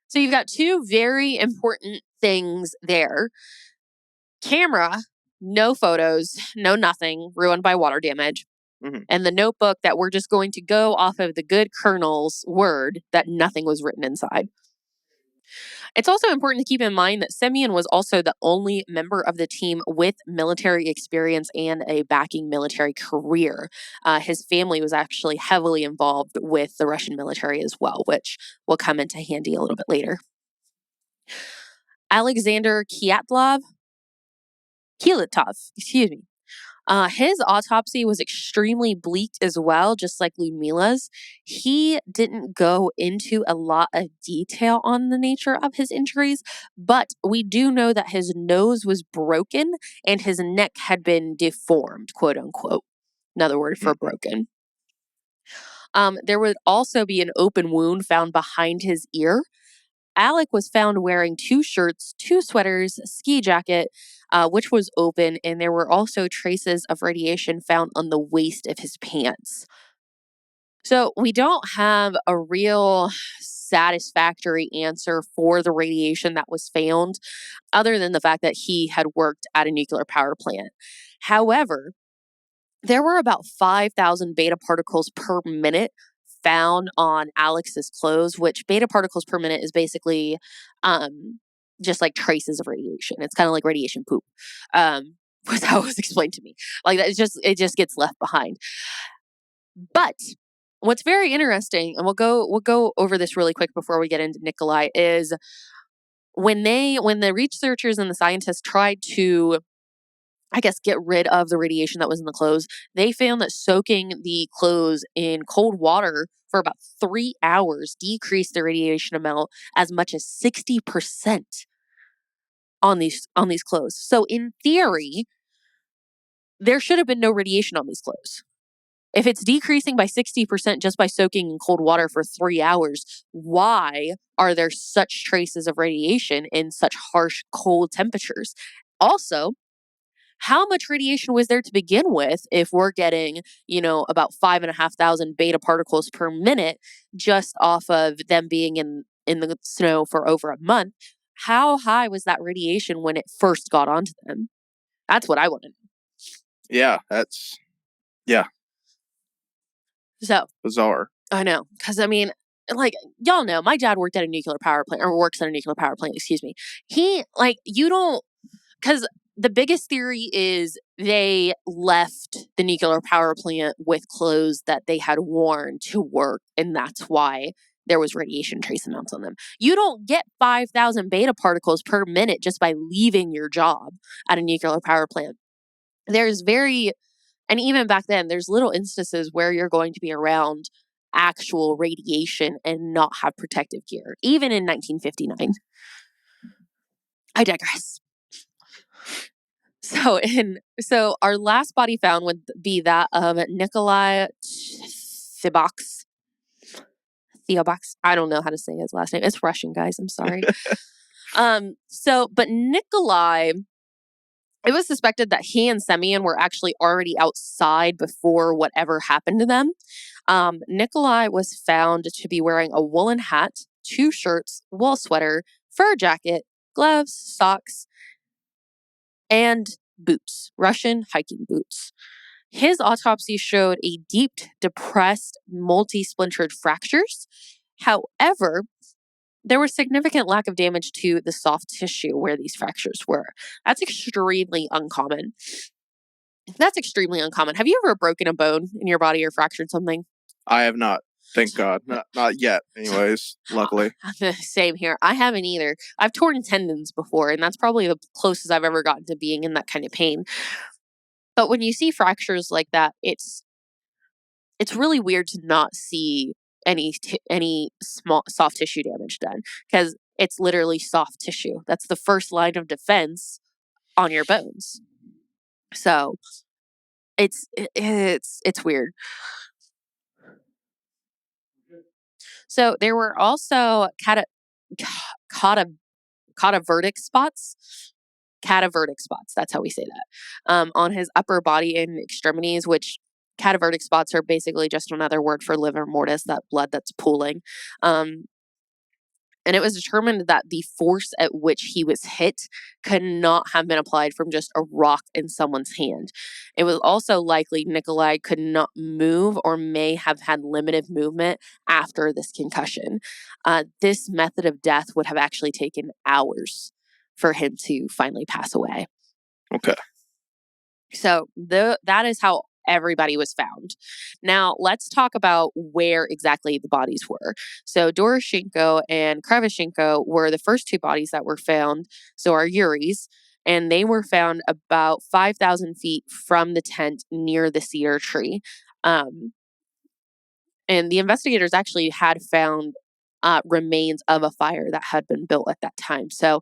[SPEAKER 1] So you've got 2 very important things there. Camera, no photos, no nothing, ruined by water damage. And the notebook that we're just going to go off of the good colonel's word that nothing was written inside. It's also important to keep in mind that Semyon was also the only member of the team with military experience and a backing military career. His family was actually heavily involved with the Russian military as well, which will come into handy a little bit later. Alexander Kyatlov, excuse me. His autopsy was extremely bleak as well, just like Ludmila's. He didn't go into a lot of detail on the nature of his injuries, but we do know that his nose was broken and his neck had been deformed, quote unquote. Another word for broken. There would also be an open wound found behind his ear. Alec was found wearing 2 shirts, 2 sweaters, a ski jacket, which was open, and there were also traces of radiation found on the waist of his pants. So we don't have a real satisfactory answer for the radiation that was found, other than the fact that he had worked at a nuclear power plant. However, there were about 5,000 beta particles per minute found on Alex's clothes, which beta particles per minute is basically just like traces of radiation. It's kind of like radiation poop. Was how it was explained to me. Like that, it just gets left behind. But what's very interesting, and we'll go over this really quick before we get into Nikolai, is when the researchers and the scientists tried to, I guess, get rid of the radiation that was in the clothes, they found that soaking the clothes in cold water for about 3 hours decreased the radiation amount as much as 60% on these clothes. So in theory, there should have been no radiation on these clothes. If it's decreasing by 60% just by soaking in cold water for 3 hours, why are there such traces of radiation in such harsh, cold temperatures? Also, how much radiation was there to begin with if we're getting, about 5,500 beta particles per minute just off of them being in the snow for over a month? How high was that radiation when it first got onto them? That's what I want to know.
[SPEAKER 4] Yeah, yeah,
[SPEAKER 1] So
[SPEAKER 4] bizarre.
[SPEAKER 1] I know, because y'all know, my dad worked at a nuclear power plant, or works at a nuclear power plant, excuse me. You don't, because the biggest theory is they left the nuclear power plant with clothes that they had worn to work, and that's why there was radiation trace amounts on them. You don't get 5,000 beta particles per minute just by leaving your job at a nuclear power plant. And even back then, there's little instances where you're going to be around actual radiation and not have protective gear, even in 1959. I digress. So our last body found would be that of Nikolai Theobox. I don't know how to say his last name. It's Russian, guys. I'm sorry. But Nikolai, it was suspected that he and Semyon were actually already outside before whatever happened to them. Nikolai was found to be wearing a woolen hat, 2 shirts, wool sweater, fur jacket, gloves, socks, and boots, Russian hiking boots. His autopsy showed a deep, depressed, multi-splintered fractures. However, there was significant lack of damage to the soft tissue where these fractures were. That's extremely uncommon. Have you ever broken a bone in your body or fractured something?
[SPEAKER 4] I have not. Thank God. Not yet, anyways, luckily.
[SPEAKER 1] Same here. I haven't either. I've torn tendons before, and that's probably the closest I've ever gotten to being in that kind of pain. But when you see fractures like that, it's really weird to not see any small soft tissue damage done, because it's literally soft tissue. That's the first line of defense on your bones. So it's weird. So there were also cadavertic spots. Cadavertic spots, that's how we say that, on his upper body and extremities, which cadavertic spots are basically just another word for livor mortis, that blood that's pooling. And it was determined that the force at which he was hit could not have been applied from just a rock in someone's hand. It was also likely Nikolai could not move or may have had limited movement after this concussion. This method of death would have actually taken hours for him to finally pass away.
[SPEAKER 4] Okay.
[SPEAKER 1] So that is how everybody was found. Now, let's talk about where exactly the bodies were. So Doroshenko and Krivoshenko were the first 2 bodies that were found, so are Yuri's, and they were found about 5,000 feet from the tent near the cedar tree. And the investigators actually had found remains of a fire that had been built at that time. So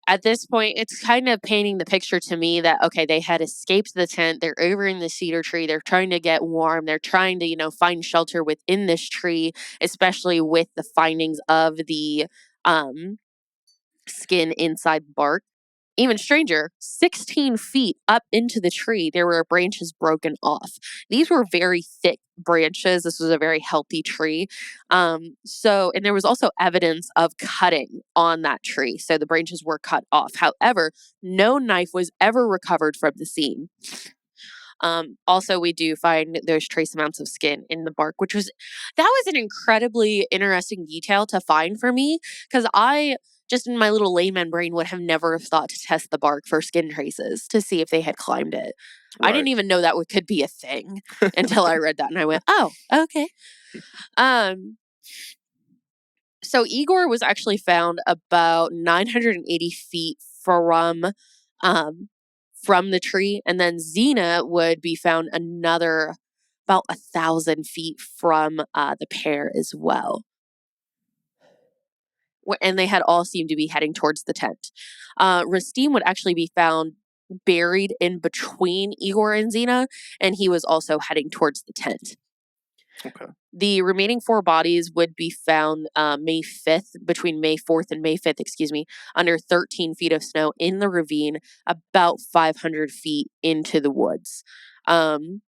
[SPEAKER 1] at this point, it's kind of painting the picture to me that, okay, they had escaped the tent. They're over in the cedar tree. They're trying to get warm. They're trying to, find shelter within this tree, especially with the findings of the skin inside the bark. Even stranger, 16 feet up into the tree, there were branches broken off. These were very thick branches. This was a very healthy tree. And there was also evidence of cutting on that tree. So the branches were cut off. However, no knife was ever recovered from the scene. Also, we do find those trace amounts of skin in the bark, that was an incredibly interesting detail to find for me, because I just in my little layman brain would have never thought to test the bark for skin traces to see if they had climbed it. Right. I didn't even know that could be a thing until I read that, and I went, oh, okay. So Igor was actually found about 980 feet from the tree, and then Xena would be found another about 1,000 feet from the pair as well. And they had all seemed to be heading towards the tent. Rastim would actually be found buried in between Igor and Xena, and he was also heading towards the tent.
[SPEAKER 4] Okay.
[SPEAKER 1] The remaining 4 bodies would be found May 5th, between May 4th and May 5th, under 13 feet of snow in the ravine, about 500 feet into the woods. And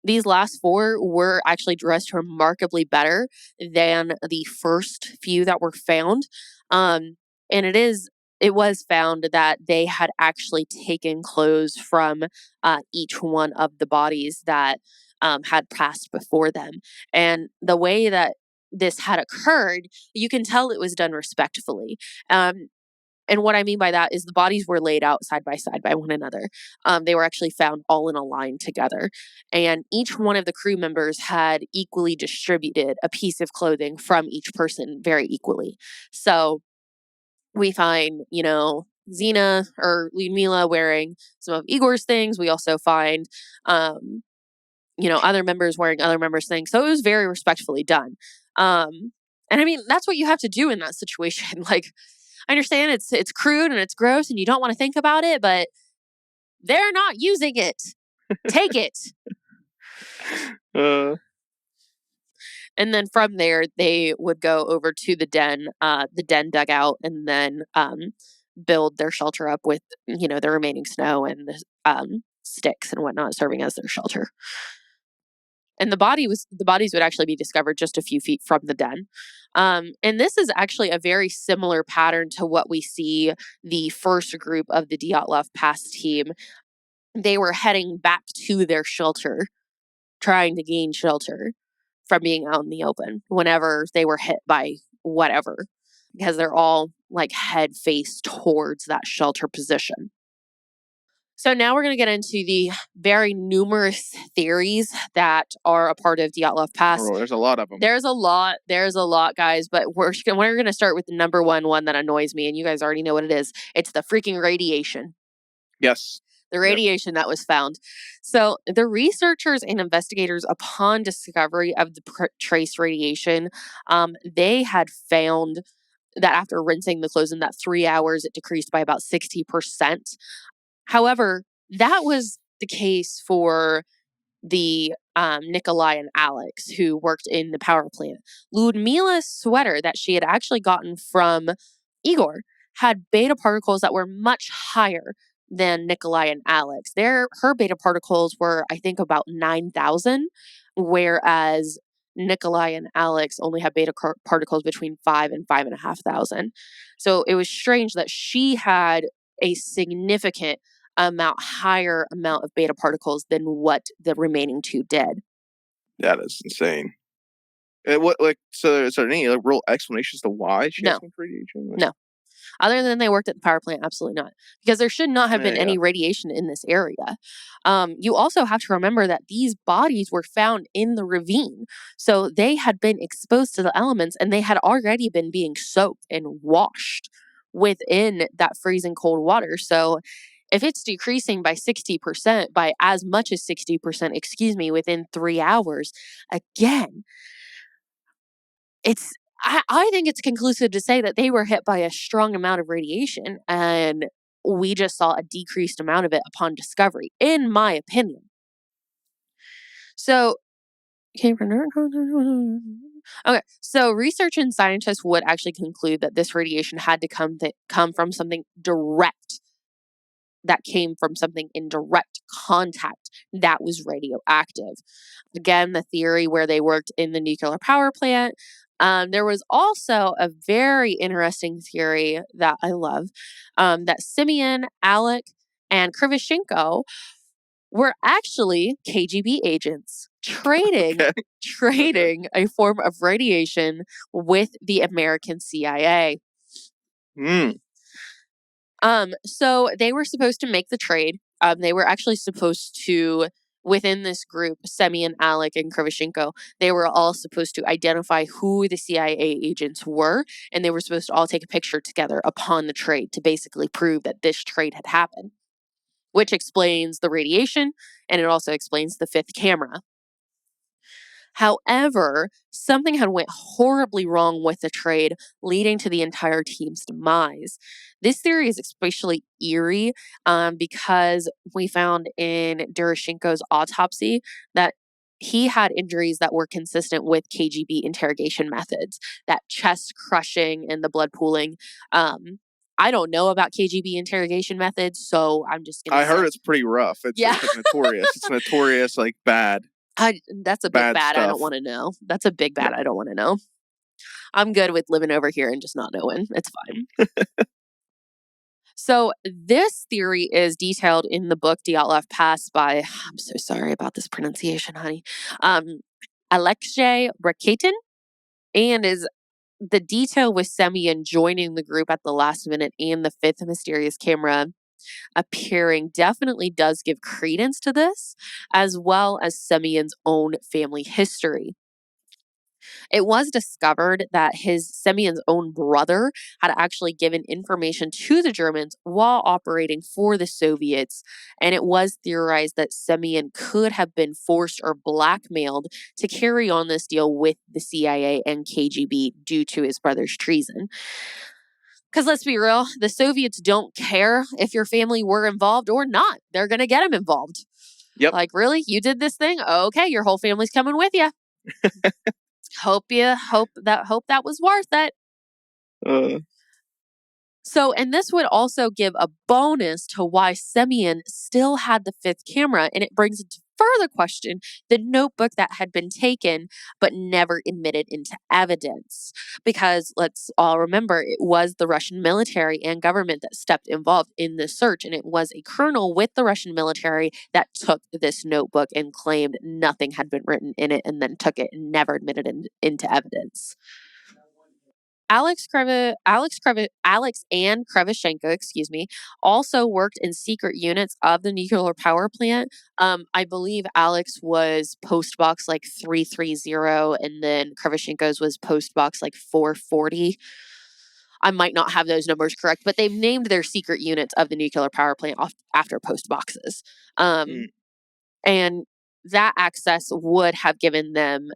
[SPEAKER 1] these last 4 were actually dressed remarkably better than the first few that were found. And it was found that they had actually taken clothes from each one of the bodies that had passed before them. And the way that this had occurred, you can tell it was done respectfully. And what I mean by that is the bodies were laid out side by side by one another. They were actually found all in a line together. And each one of the crew members had equally distributed a piece of clothing from each person very equally. So we find, Xena or Ludmila wearing some of Igor's things. We also find, other members wearing other members' things. So it was very respectfully done. And I mean, that's what you have to do in that situation. Like, I understand it's crude and it's gross and you don't want to think about it, but they're not using it. Take it. And then from there, they would go over to the den dugout, and then build their shelter up with, the remaining snow and the sticks and whatnot serving as their shelter. And the bodies would actually be discovered just a few feet from the den. And this is actually a very similar pattern to what we see the first group of the Dyatlov Pass team. They were heading back to their shelter, trying to gain shelter from being out in the open whenever they were hit by whatever, because they're all like head face towards that shelter position. So now we're going to get into the very numerous theories that are a part of Dyatlov Pass.
[SPEAKER 4] Oh, there's a lot of them.
[SPEAKER 1] There's a lot, guys, but we're going to start with the number one that annoys me, and you guys already know what it is. It's the freaking radiation.
[SPEAKER 4] Yes.
[SPEAKER 1] The radiation that was found. So the researchers and investigators, upon discovery of the trace radiation, they had found that after rinsing the clothes in that 3 hours, it decreased by about 60%. However, that was the case for the Nikolai and Alex, who worked in the power plant. Ludmila's sweater that she had actually gotten from Igor had beta particles that were much higher than Nikolai and Alex. Her beta particles were, I think, about 9,000, whereas Nikolai and Alex only had beta particles between 5 and 5,500. So it was strange that she had a significant higher amount of beta particles than what the remaining 2 did.
[SPEAKER 4] That is insane. So is there any real explanations to why she has so much radiation?
[SPEAKER 1] No. Other than they worked at the power plant, absolutely not. Because there should not have been any radiation in this area. You also have to remember that these bodies were found in the ravine. So they had been exposed to the elements, and they had already been being soaked and washed within that freezing cold water. So if it's decreasing by 60%, by as much as 60%, within 3 hours, again, I think it's conclusive to say that they were hit by a strong amount of radiation, and we just saw a decreased amount of it upon discovery, in my opinion. So, okay, so research and scientists would actually conclude that this radiation had to come from something direct, that came from something in direct contact that was radioactive. Again, the theory where they worked in the nuclear power plant. There was also a very interesting theory that I love, that Simeon, Alec, and Krivoshenko were actually KGB agents trading a form of radiation with the American CIA. So they were supposed to make the trade. They were actually supposed to, within this group, Semyon, Alec, and Krivoshenko, they were all supposed to identify who the CIA agents were, and they were supposed to all take a picture together upon the trade to basically prove that this trade had happened, which explains the radiation, and it also explains the 5th camera. However, something had went horribly wrong with the trade, leading to the entire team's demise. This theory is especially eerie because we found in Doroshenko's autopsy that he had injuries that were consistent with KGB interrogation methods, that chest crushing and the blood pooling. I don't know about KGB interrogation methods, so I'm just gonna
[SPEAKER 4] I
[SPEAKER 1] say,
[SPEAKER 4] heard it's pretty rough.
[SPEAKER 1] yeah,
[SPEAKER 4] It's like notorious. It's notorious, like bad
[SPEAKER 1] that's a big bad. I don't
[SPEAKER 4] stuff.
[SPEAKER 1] want to know. That's a big bad.
[SPEAKER 4] Yep.
[SPEAKER 1] I don't want to know. I'm good with living over here and just not knowing. It's fine. So this theory is detailed in the book Dyatlov Pass by, I'm so sorry about this pronunciation, honey, Alexei Rakitin, and is the detail with Semyon joining the group at the last minute and the fifth mysterious camera appearing definitely does give credence to this, as well as Semyon's own family history. It was discovered that Semyon's own brother had actually given information to the Germans while operating for the Soviets, and it was theorized that Semyon could have been forced or blackmailed to carry on this deal with the CIA and KGB due to his brother's treason. Because let's be real, the Soviets don't care if your family were involved or not. They're going to get them involved.
[SPEAKER 4] Yep.
[SPEAKER 1] Like, really? You did this thing? Okay, your whole family's coming with you. Hope that was worth it. So, and this would also give a bonus to why Semyon still had the fifth camera, and it brings into further question the notebook that had been taken but never admitted into evidence. Because let's all remember, it was the Russian military and government that stepped involved in this search, and it was a colonel with the Russian military that took this notebook and claimed nothing had been written in it, and then took it and never admitted it into evidence. Alex and Krevashenko, excuse me, also worked in secret units of the nuclear power plant. I believe Alex was post box like 330, and then Krevashenko's was post box like 440. I might not have those numbers correct, but they've named their secret units of the nuclear power plant after post boxes. And that access would have given them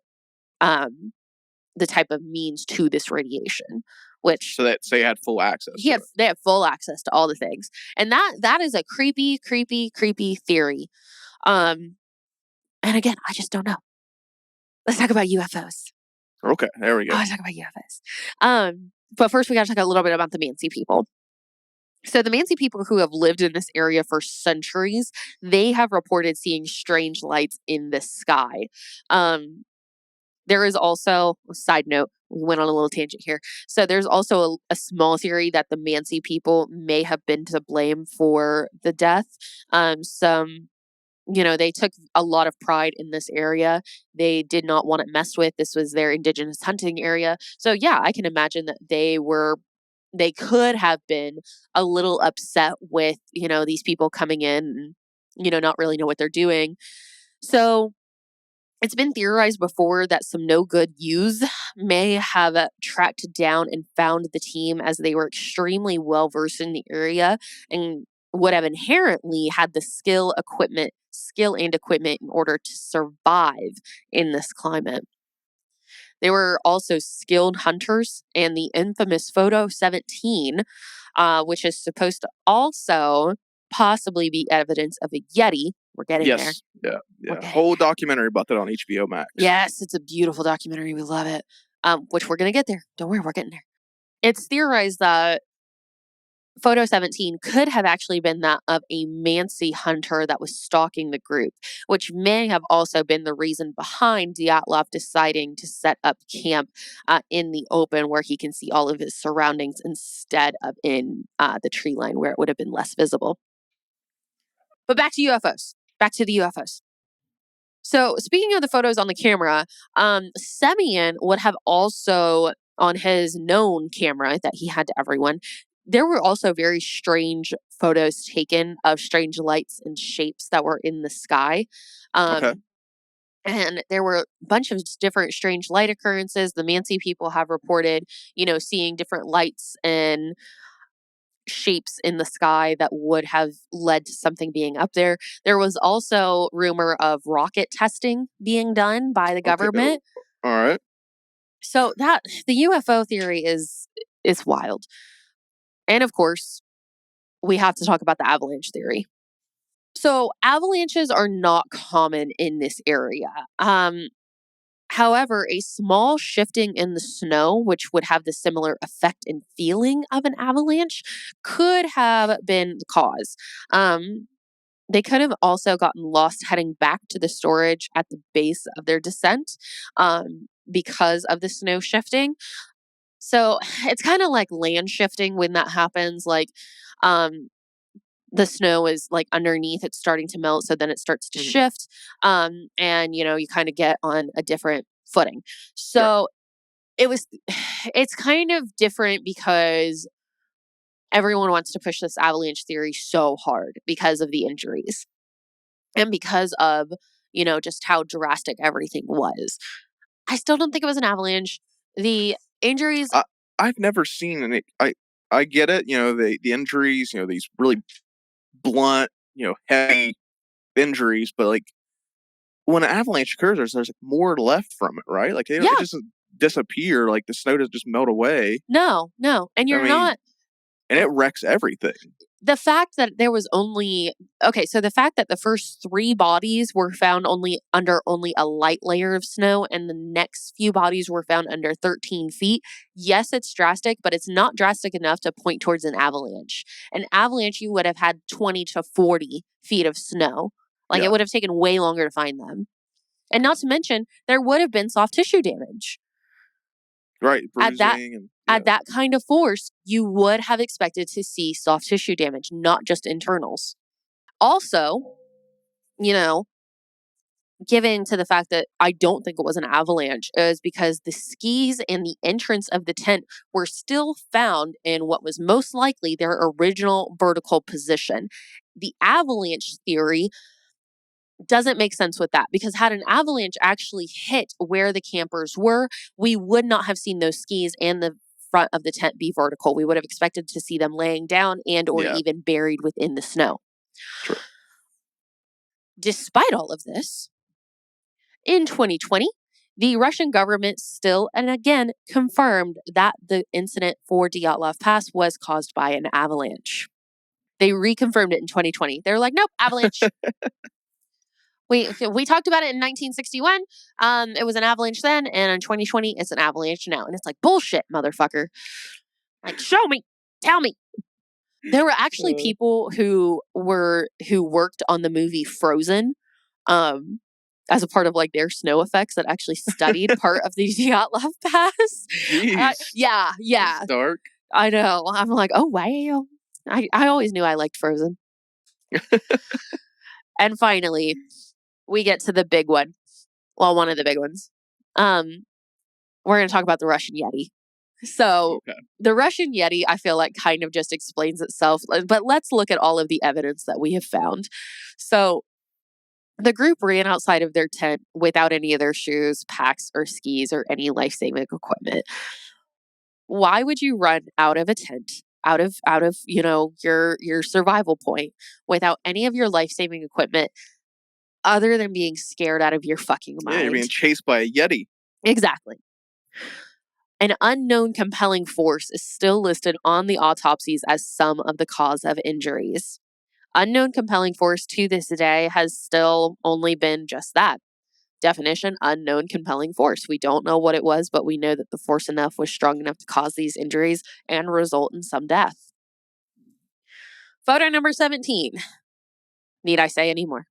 [SPEAKER 1] the type of means to this radiation, which
[SPEAKER 4] so they had full access.
[SPEAKER 1] They have full access to all the things, and that is a creepy theory. And again, I just don't know. Let's talk about UFOs.
[SPEAKER 4] Okay, there we go.
[SPEAKER 1] Let's talk about UFOs. But first, we got to talk a little bit about the Mansi people. So the Mansi people who have lived in this area for centuries, they have reported seeing strange lights in the sky. There is also, a side note, we went on a little tangent here. So there's also a small theory that the Mansi people may have been to blame for the death. They took a lot of pride in this area. They did not want it messed with. This was their indigenous hunting area. So yeah, I can imagine that they could have been a little upset with, these people coming in and, not really know what they're doing. So it's been theorized before that some no good youths may have tracked down and found the team, as they were extremely well versed in the area and would have inherently had the skill and equipment in order to survive in this climate. They were also skilled hunters, and the infamous Photo 17, which is supposed to also possibly be evidence of a Yeti. We're getting there.
[SPEAKER 4] Yeah. Whole documentary about that on HBO Max.
[SPEAKER 1] Yes, it's a beautiful documentary. We love it. Which we're going to get there. Don't worry, we're getting there. It's theorized that Photo 17 could have actually been that of a Mansi hunter that was stalking the group, which may have also been the reason behind Dyatlov deciding to set up camp in the open where he can see all of his surroundings instead of in the tree line where it would have been less visible. But back to UFOs. Back to the UFOs. So speaking of the photos on the camera, Semyon would have also, on his known camera that he had to everyone, there were also very strange photos taken of strange lights and shapes that were in the sky.
[SPEAKER 4] Okay.
[SPEAKER 1] And there were a bunch of different strange light occurrences. The Mansi people have reported, seeing different lights and shapes in the sky that would have led to something being up there. There was also rumor of rocket testing being done by the
[SPEAKER 4] Okay.
[SPEAKER 1] government.
[SPEAKER 4] All right.
[SPEAKER 1] So that the UFO theory is wild. And of course, we have to talk about the avalanche theory. So avalanches are not common in this area. However, a small shifting in the snow, which would have the similar effect and feeling of an avalanche, could have been the cause. They could have also gotten lost heading back to the storage at the base of their descent because of the snow shifting. So it's kind of like land shifting when that happens. Like, the snow is like underneath, it's starting to melt, so then it starts to shift, and you kind of get on a different footing. So it was it's kind of different because everyone wants to push this avalanche theory so hard because of the injuries and because of just how drastic everything was. I still don't think it was an avalanche. The injuries.
[SPEAKER 4] I've never seen any. I get it. The injuries. These really blunt, heavy injuries, but like when an avalanche occurs, there's like more left from it, right? Like it doesn't disappear. Like the snow doesn't just melt away.
[SPEAKER 1] No, and you're not.
[SPEAKER 4] And it wrecks everything.
[SPEAKER 1] The fact that there was only so the fact that the first 3 bodies were found under a light layer of snow, and the next few bodies were found under 13 feet. Yes, it's drastic, but it's not drastic enough to point towards an avalanche. An avalanche, you would have had 20 to 40 feet of snow. Like it would have taken way longer to find them. And not to mention, there would have been soft tissue damage.
[SPEAKER 4] Right, bruising.
[SPEAKER 1] At that kind of force, you would have expected to see soft tissue damage, not just internals. Also, given to the fact that I don't think it was an avalanche, is because the skis and the entrance of the tent were still found in what was most likely their original vertical position. The avalanche theory doesn't make sense with that, because had an avalanche actually hit where the campers were, we would not have seen those skis and the front of the tent be vertical. We would have expected to see them laying down and or even buried within the snow.
[SPEAKER 4] True.
[SPEAKER 1] Despite all of this, in 2020, the Russian government still and again confirmed that the incident for Dyatlov Pass was caused by an avalanche. They reconfirmed it in 2020. They're like, nope, avalanche. We talked about it in 1961. It was an avalanche then, and in 2020, it's an avalanche now. And it's like, bullshit, motherfucker. Like, show me, tell me. There were actually people who worked on the movie Frozen, as a part of like their snow effects, that actually studied part of the Dyatlov Pass.
[SPEAKER 4] Jeez.
[SPEAKER 1] Yeah.
[SPEAKER 4] That's dark.
[SPEAKER 1] I know. I'm like, oh wow. I always knew I liked Frozen. And finally, we get to the big one. Well, one of the big ones. We're going to talk about the Russian Yeti. So the Russian Yeti, I feel like, kind of just explains itself. But let's look at all of the evidence that we have found. So the group ran outside of their tent without any of their shoes, packs, or skis, or any life-saving equipment. Why would you run out of a tent, out of your survival point, without any of your life-saving equipment, other than being scared out of your fucking mind?
[SPEAKER 4] Yeah, you're being chased by a Yeti.
[SPEAKER 1] Exactly. An unknown compelling force is still listed on the autopsies as some of the cause of injuries. Unknown compelling force to this day has still only been just that. Definition: unknown compelling force. We don't know what it was, but we know that the force enough was strong enough to cause these injuries and result in some death. Photo number 17. Need I say any more?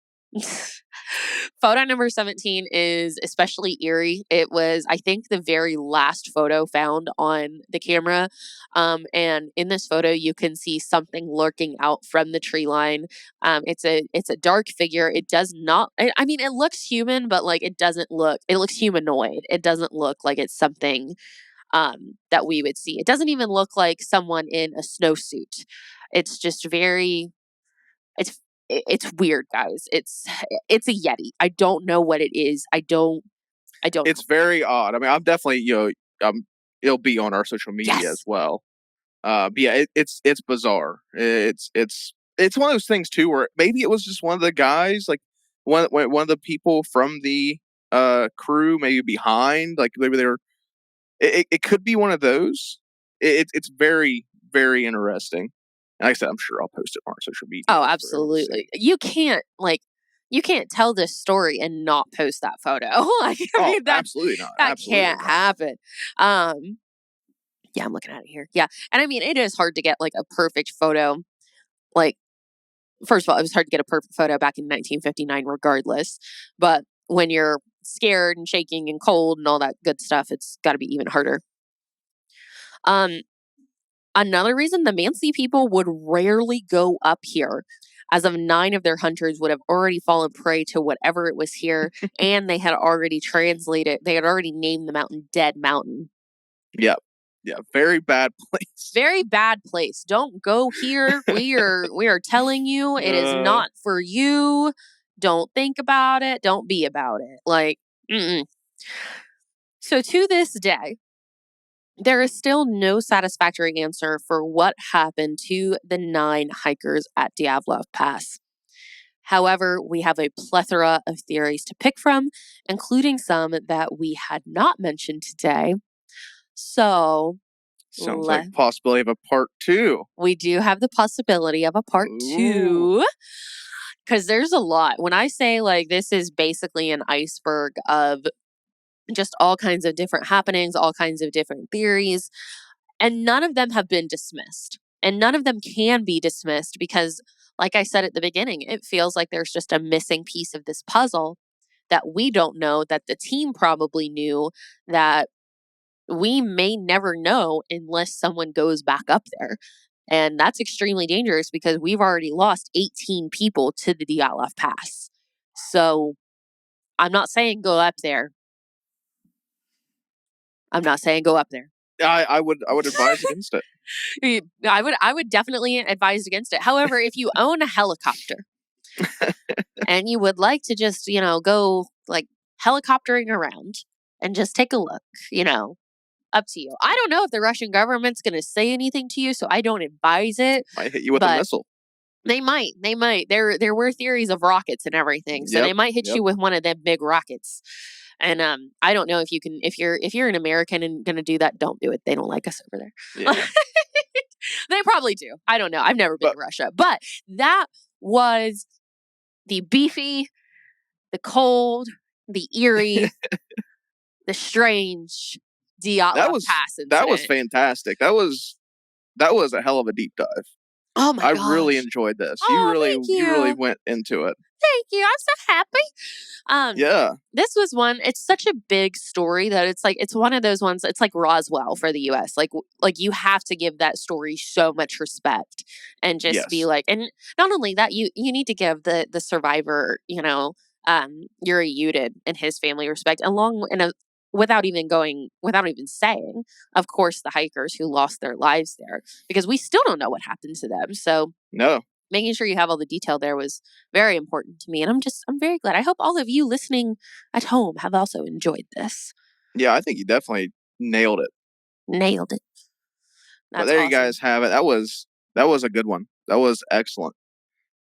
[SPEAKER 1] Photo number 17 is especially eerie. It was, I think, the very last photo found on the camera. And in this photo, you can see something lurking out from the tree line. It's a dark figure. It does not, I mean, it looks human, but like it looks humanoid. It doesn't look like it's something that we would see. It doesn't even look like someone in a snowsuit. It's just it's weird, guys. It's a Yeti. I don't know what it is. I don't
[SPEAKER 4] It's very odd. I mean, I'm definitely, it'll be on our social media as well. But yeah, it's bizarre. It's one of those things too, where maybe it was just one of the guys, like one of the people from the crew, maybe behind, like maybe they were. It could be one of those. It's very, very interesting. And like I said, I'm sure I'll post it on our social media
[SPEAKER 1] Oh,
[SPEAKER 4] for everyone to see.
[SPEAKER 1] absolutely. You can't tell this story and not post that photo. Like, I
[SPEAKER 4] Oh,
[SPEAKER 1] mean,
[SPEAKER 4] absolutely not.
[SPEAKER 1] that
[SPEAKER 4] Absolutely
[SPEAKER 1] can't
[SPEAKER 4] not.
[SPEAKER 1] happen. Yeah, I'm looking at it here. Yeah. And I mean, it is hard to get like a perfect photo. Like, first of all, it was hard to get a perfect photo back in 1959 regardless. But when you're scared and shaking and cold and all that good stuff, it's got to be even harder. Um, Another reason the Mansi people would rarely go up here, as of 9 of their hunters would have already fallen prey to whatever it was here, and they had already named the mountain Dead Mountain.
[SPEAKER 4] Yep. Yeah. Very bad place.
[SPEAKER 1] Very bad place. Don't go here. We are telling you it is not for you. Don't think about it. Don't be about it. Like, mm-mm. So to this day, there is still no satisfactory answer for what happened to the 9 hikers at Dyatlov Pass. However, we have a plethora of theories to pick from, including some that we had not mentioned today. So,
[SPEAKER 4] Sounds like possibility of a part 2.
[SPEAKER 1] We do have the possibility of a part 2. Because there's a lot. When I say like this is basically an iceberg of just all kinds of different happenings, all kinds of different theories, and none of them have been dismissed. And none of them can be dismissed because, like I said at the beginning, it feels like there's just a missing piece of this puzzle that we don't know, that the team probably knew, that we may never know unless someone goes back up there. And that's extremely dangerous because we've already lost 18 people to the Dyatlov Pass. So I'm not saying go up there. I'm not saying go up there.
[SPEAKER 4] I would advise against it.
[SPEAKER 1] I would definitely advise against it. However, if you own a helicopter and you would like to just, go like helicoptering around and just take a look, up to you. I don't know if the Russian government's going to say anything to you, so I don't advise it.
[SPEAKER 4] Might hit you with a missile.
[SPEAKER 1] They might. There were theories of rockets and everything, so they might hit you with one of them big rockets. And I don't know if you can, if you're an American and gonna do that, don't do it. They don't like us over there.
[SPEAKER 4] Yeah.
[SPEAKER 1] They probably do. I don't know. I've never been to Russia, but that was the beefy, the cold, the eerie, the strange Dyatlov Pass incident.
[SPEAKER 4] That was fantastic. That was a hell of a deep dive.
[SPEAKER 1] Oh my gosh.
[SPEAKER 4] I really enjoyed this.
[SPEAKER 1] Oh,
[SPEAKER 4] you really went into it.
[SPEAKER 1] Thank you. I'm so happy.
[SPEAKER 4] Yeah.
[SPEAKER 1] This was one, it's such a big story that it's one of those ones, it's like Roswell for the US. Like you have to give that story so much respect and just be like, and not only that, you need to give the survivor, Yuri Yudin and his family respect, without even saying, of course, the hikers who lost their lives there, because we still don't know what happened to them. So
[SPEAKER 4] no.
[SPEAKER 1] Making sure you have all the detail there was very important to me. And I'm very glad. I hope all of you listening at home have also enjoyed this.
[SPEAKER 4] Yeah, I think you definitely nailed it.
[SPEAKER 1] Nailed it.
[SPEAKER 4] But there you guys have it. That was a good one. That was excellent.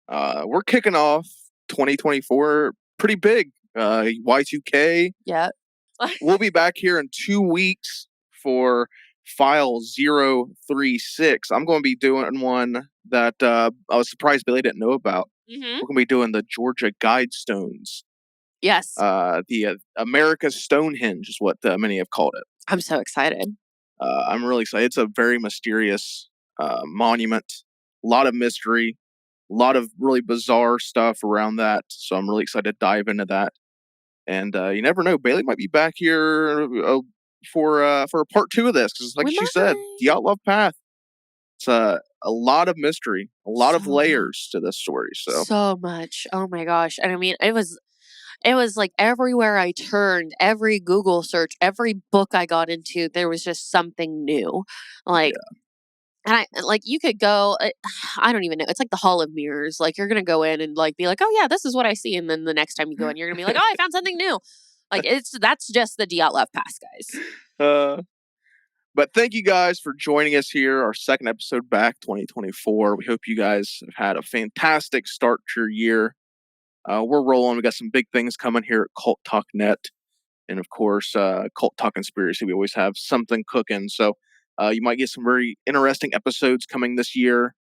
[SPEAKER 4] We're kicking off 2024 pretty big. Y2K.
[SPEAKER 1] Yeah.
[SPEAKER 4] We'll be back here in 2 weeks for file 036. I'm going to be doing one that I was surprised Billy didn't know about.
[SPEAKER 1] Mm-hmm.
[SPEAKER 4] We're going to be doing the Georgia Guidestones.
[SPEAKER 1] Yes.
[SPEAKER 4] The America's Stonehenge is what many have called it.
[SPEAKER 1] I'm so excited.
[SPEAKER 4] I'm really excited. It's a very mysterious monument. A lot of mystery. A lot of really bizarre stuff around that. So I'm really excited to dive into that. And you never know, Bailey might be back here for a part 2 of this, because like she said, Dyatlov Pass. It's a lot of mystery, a lot of layers to this story.
[SPEAKER 1] So much. Oh my gosh! And I mean, it was like everywhere I turned, every Google search, every book I got into, there was just something new. Like. Yeah. And you could go, I don't even know. It's like the Hall of Mirrors. Like, you're going to go in and like, be like, oh yeah, this is what I see. And then the next time you go in, you're going to be like, oh, I found something new. Like, that's just the Dyatlov Pass, guys.
[SPEAKER 4] But thank you guys for joining us here, our second episode back, 2024. We hope you guys have had a fantastic start to your year. We're rolling. We got some big things coming here at Cult Talk Net. And of course, Cult Talk Conspiracy. We always have something cooking. So you might get some very interesting episodes coming this year.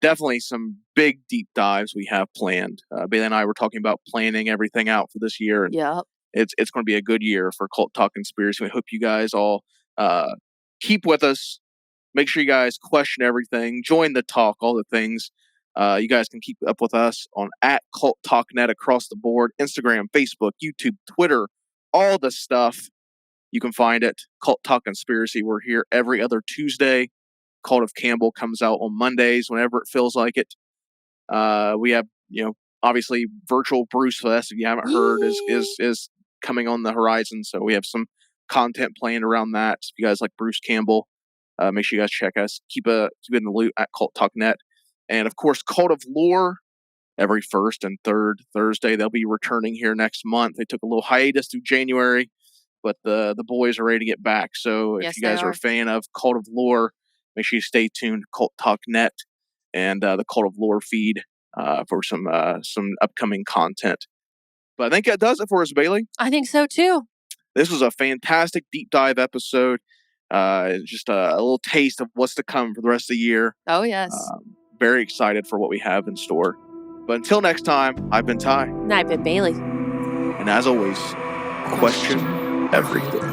[SPEAKER 4] Definitely some big deep dives we have planned. Bailey and I were talking about planning everything out for this year. And
[SPEAKER 1] Yep.
[SPEAKER 4] it's going to be a good year for Cult Talk Conspiracy. We hope you guys all keep with us. Make sure you guys question everything. Join the talk, all the things. You guys can keep up with us on @CultTalkNet across the board. Instagram, Facebook, YouTube, Twitter, all the stuff. You can find it. Cult Talk Conspiracy. We're here every other Tuesday. Cult of Campbell comes out on Mondays whenever it feels like it. We have, obviously virtual Bruce Fest, if you haven't heard, is coming on the horizon. So we have some content planned around that. So if you guys like Bruce Campbell, make sure you guys check us. Keep in the loop at Cult Talk Net. And of course, Cult of Lore, every first and third Thursday. They'll be returning here next month. They took a little hiatus through January, but the boys are ready to get back. So if you guys are a fan of Cult of Lore, make sure you stay tuned to Cult Talk Net and the Cult of Lore feed for some upcoming content. But I think that does it for us, Bailey.
[SPEAKER 1] I think so too.
[SPEAKER 4] This was a fantastic deep dive episode. Just a little taste of what's to come for the rest of the year.
[SPEAKER 1] Oh, yes.
[SPEAKER 4] Very excited for what we have in store. But until next time, I've been Ty.
[SPEAKER 1] And I've been Bailey.
[SPEAKER 4] And as always, question everything.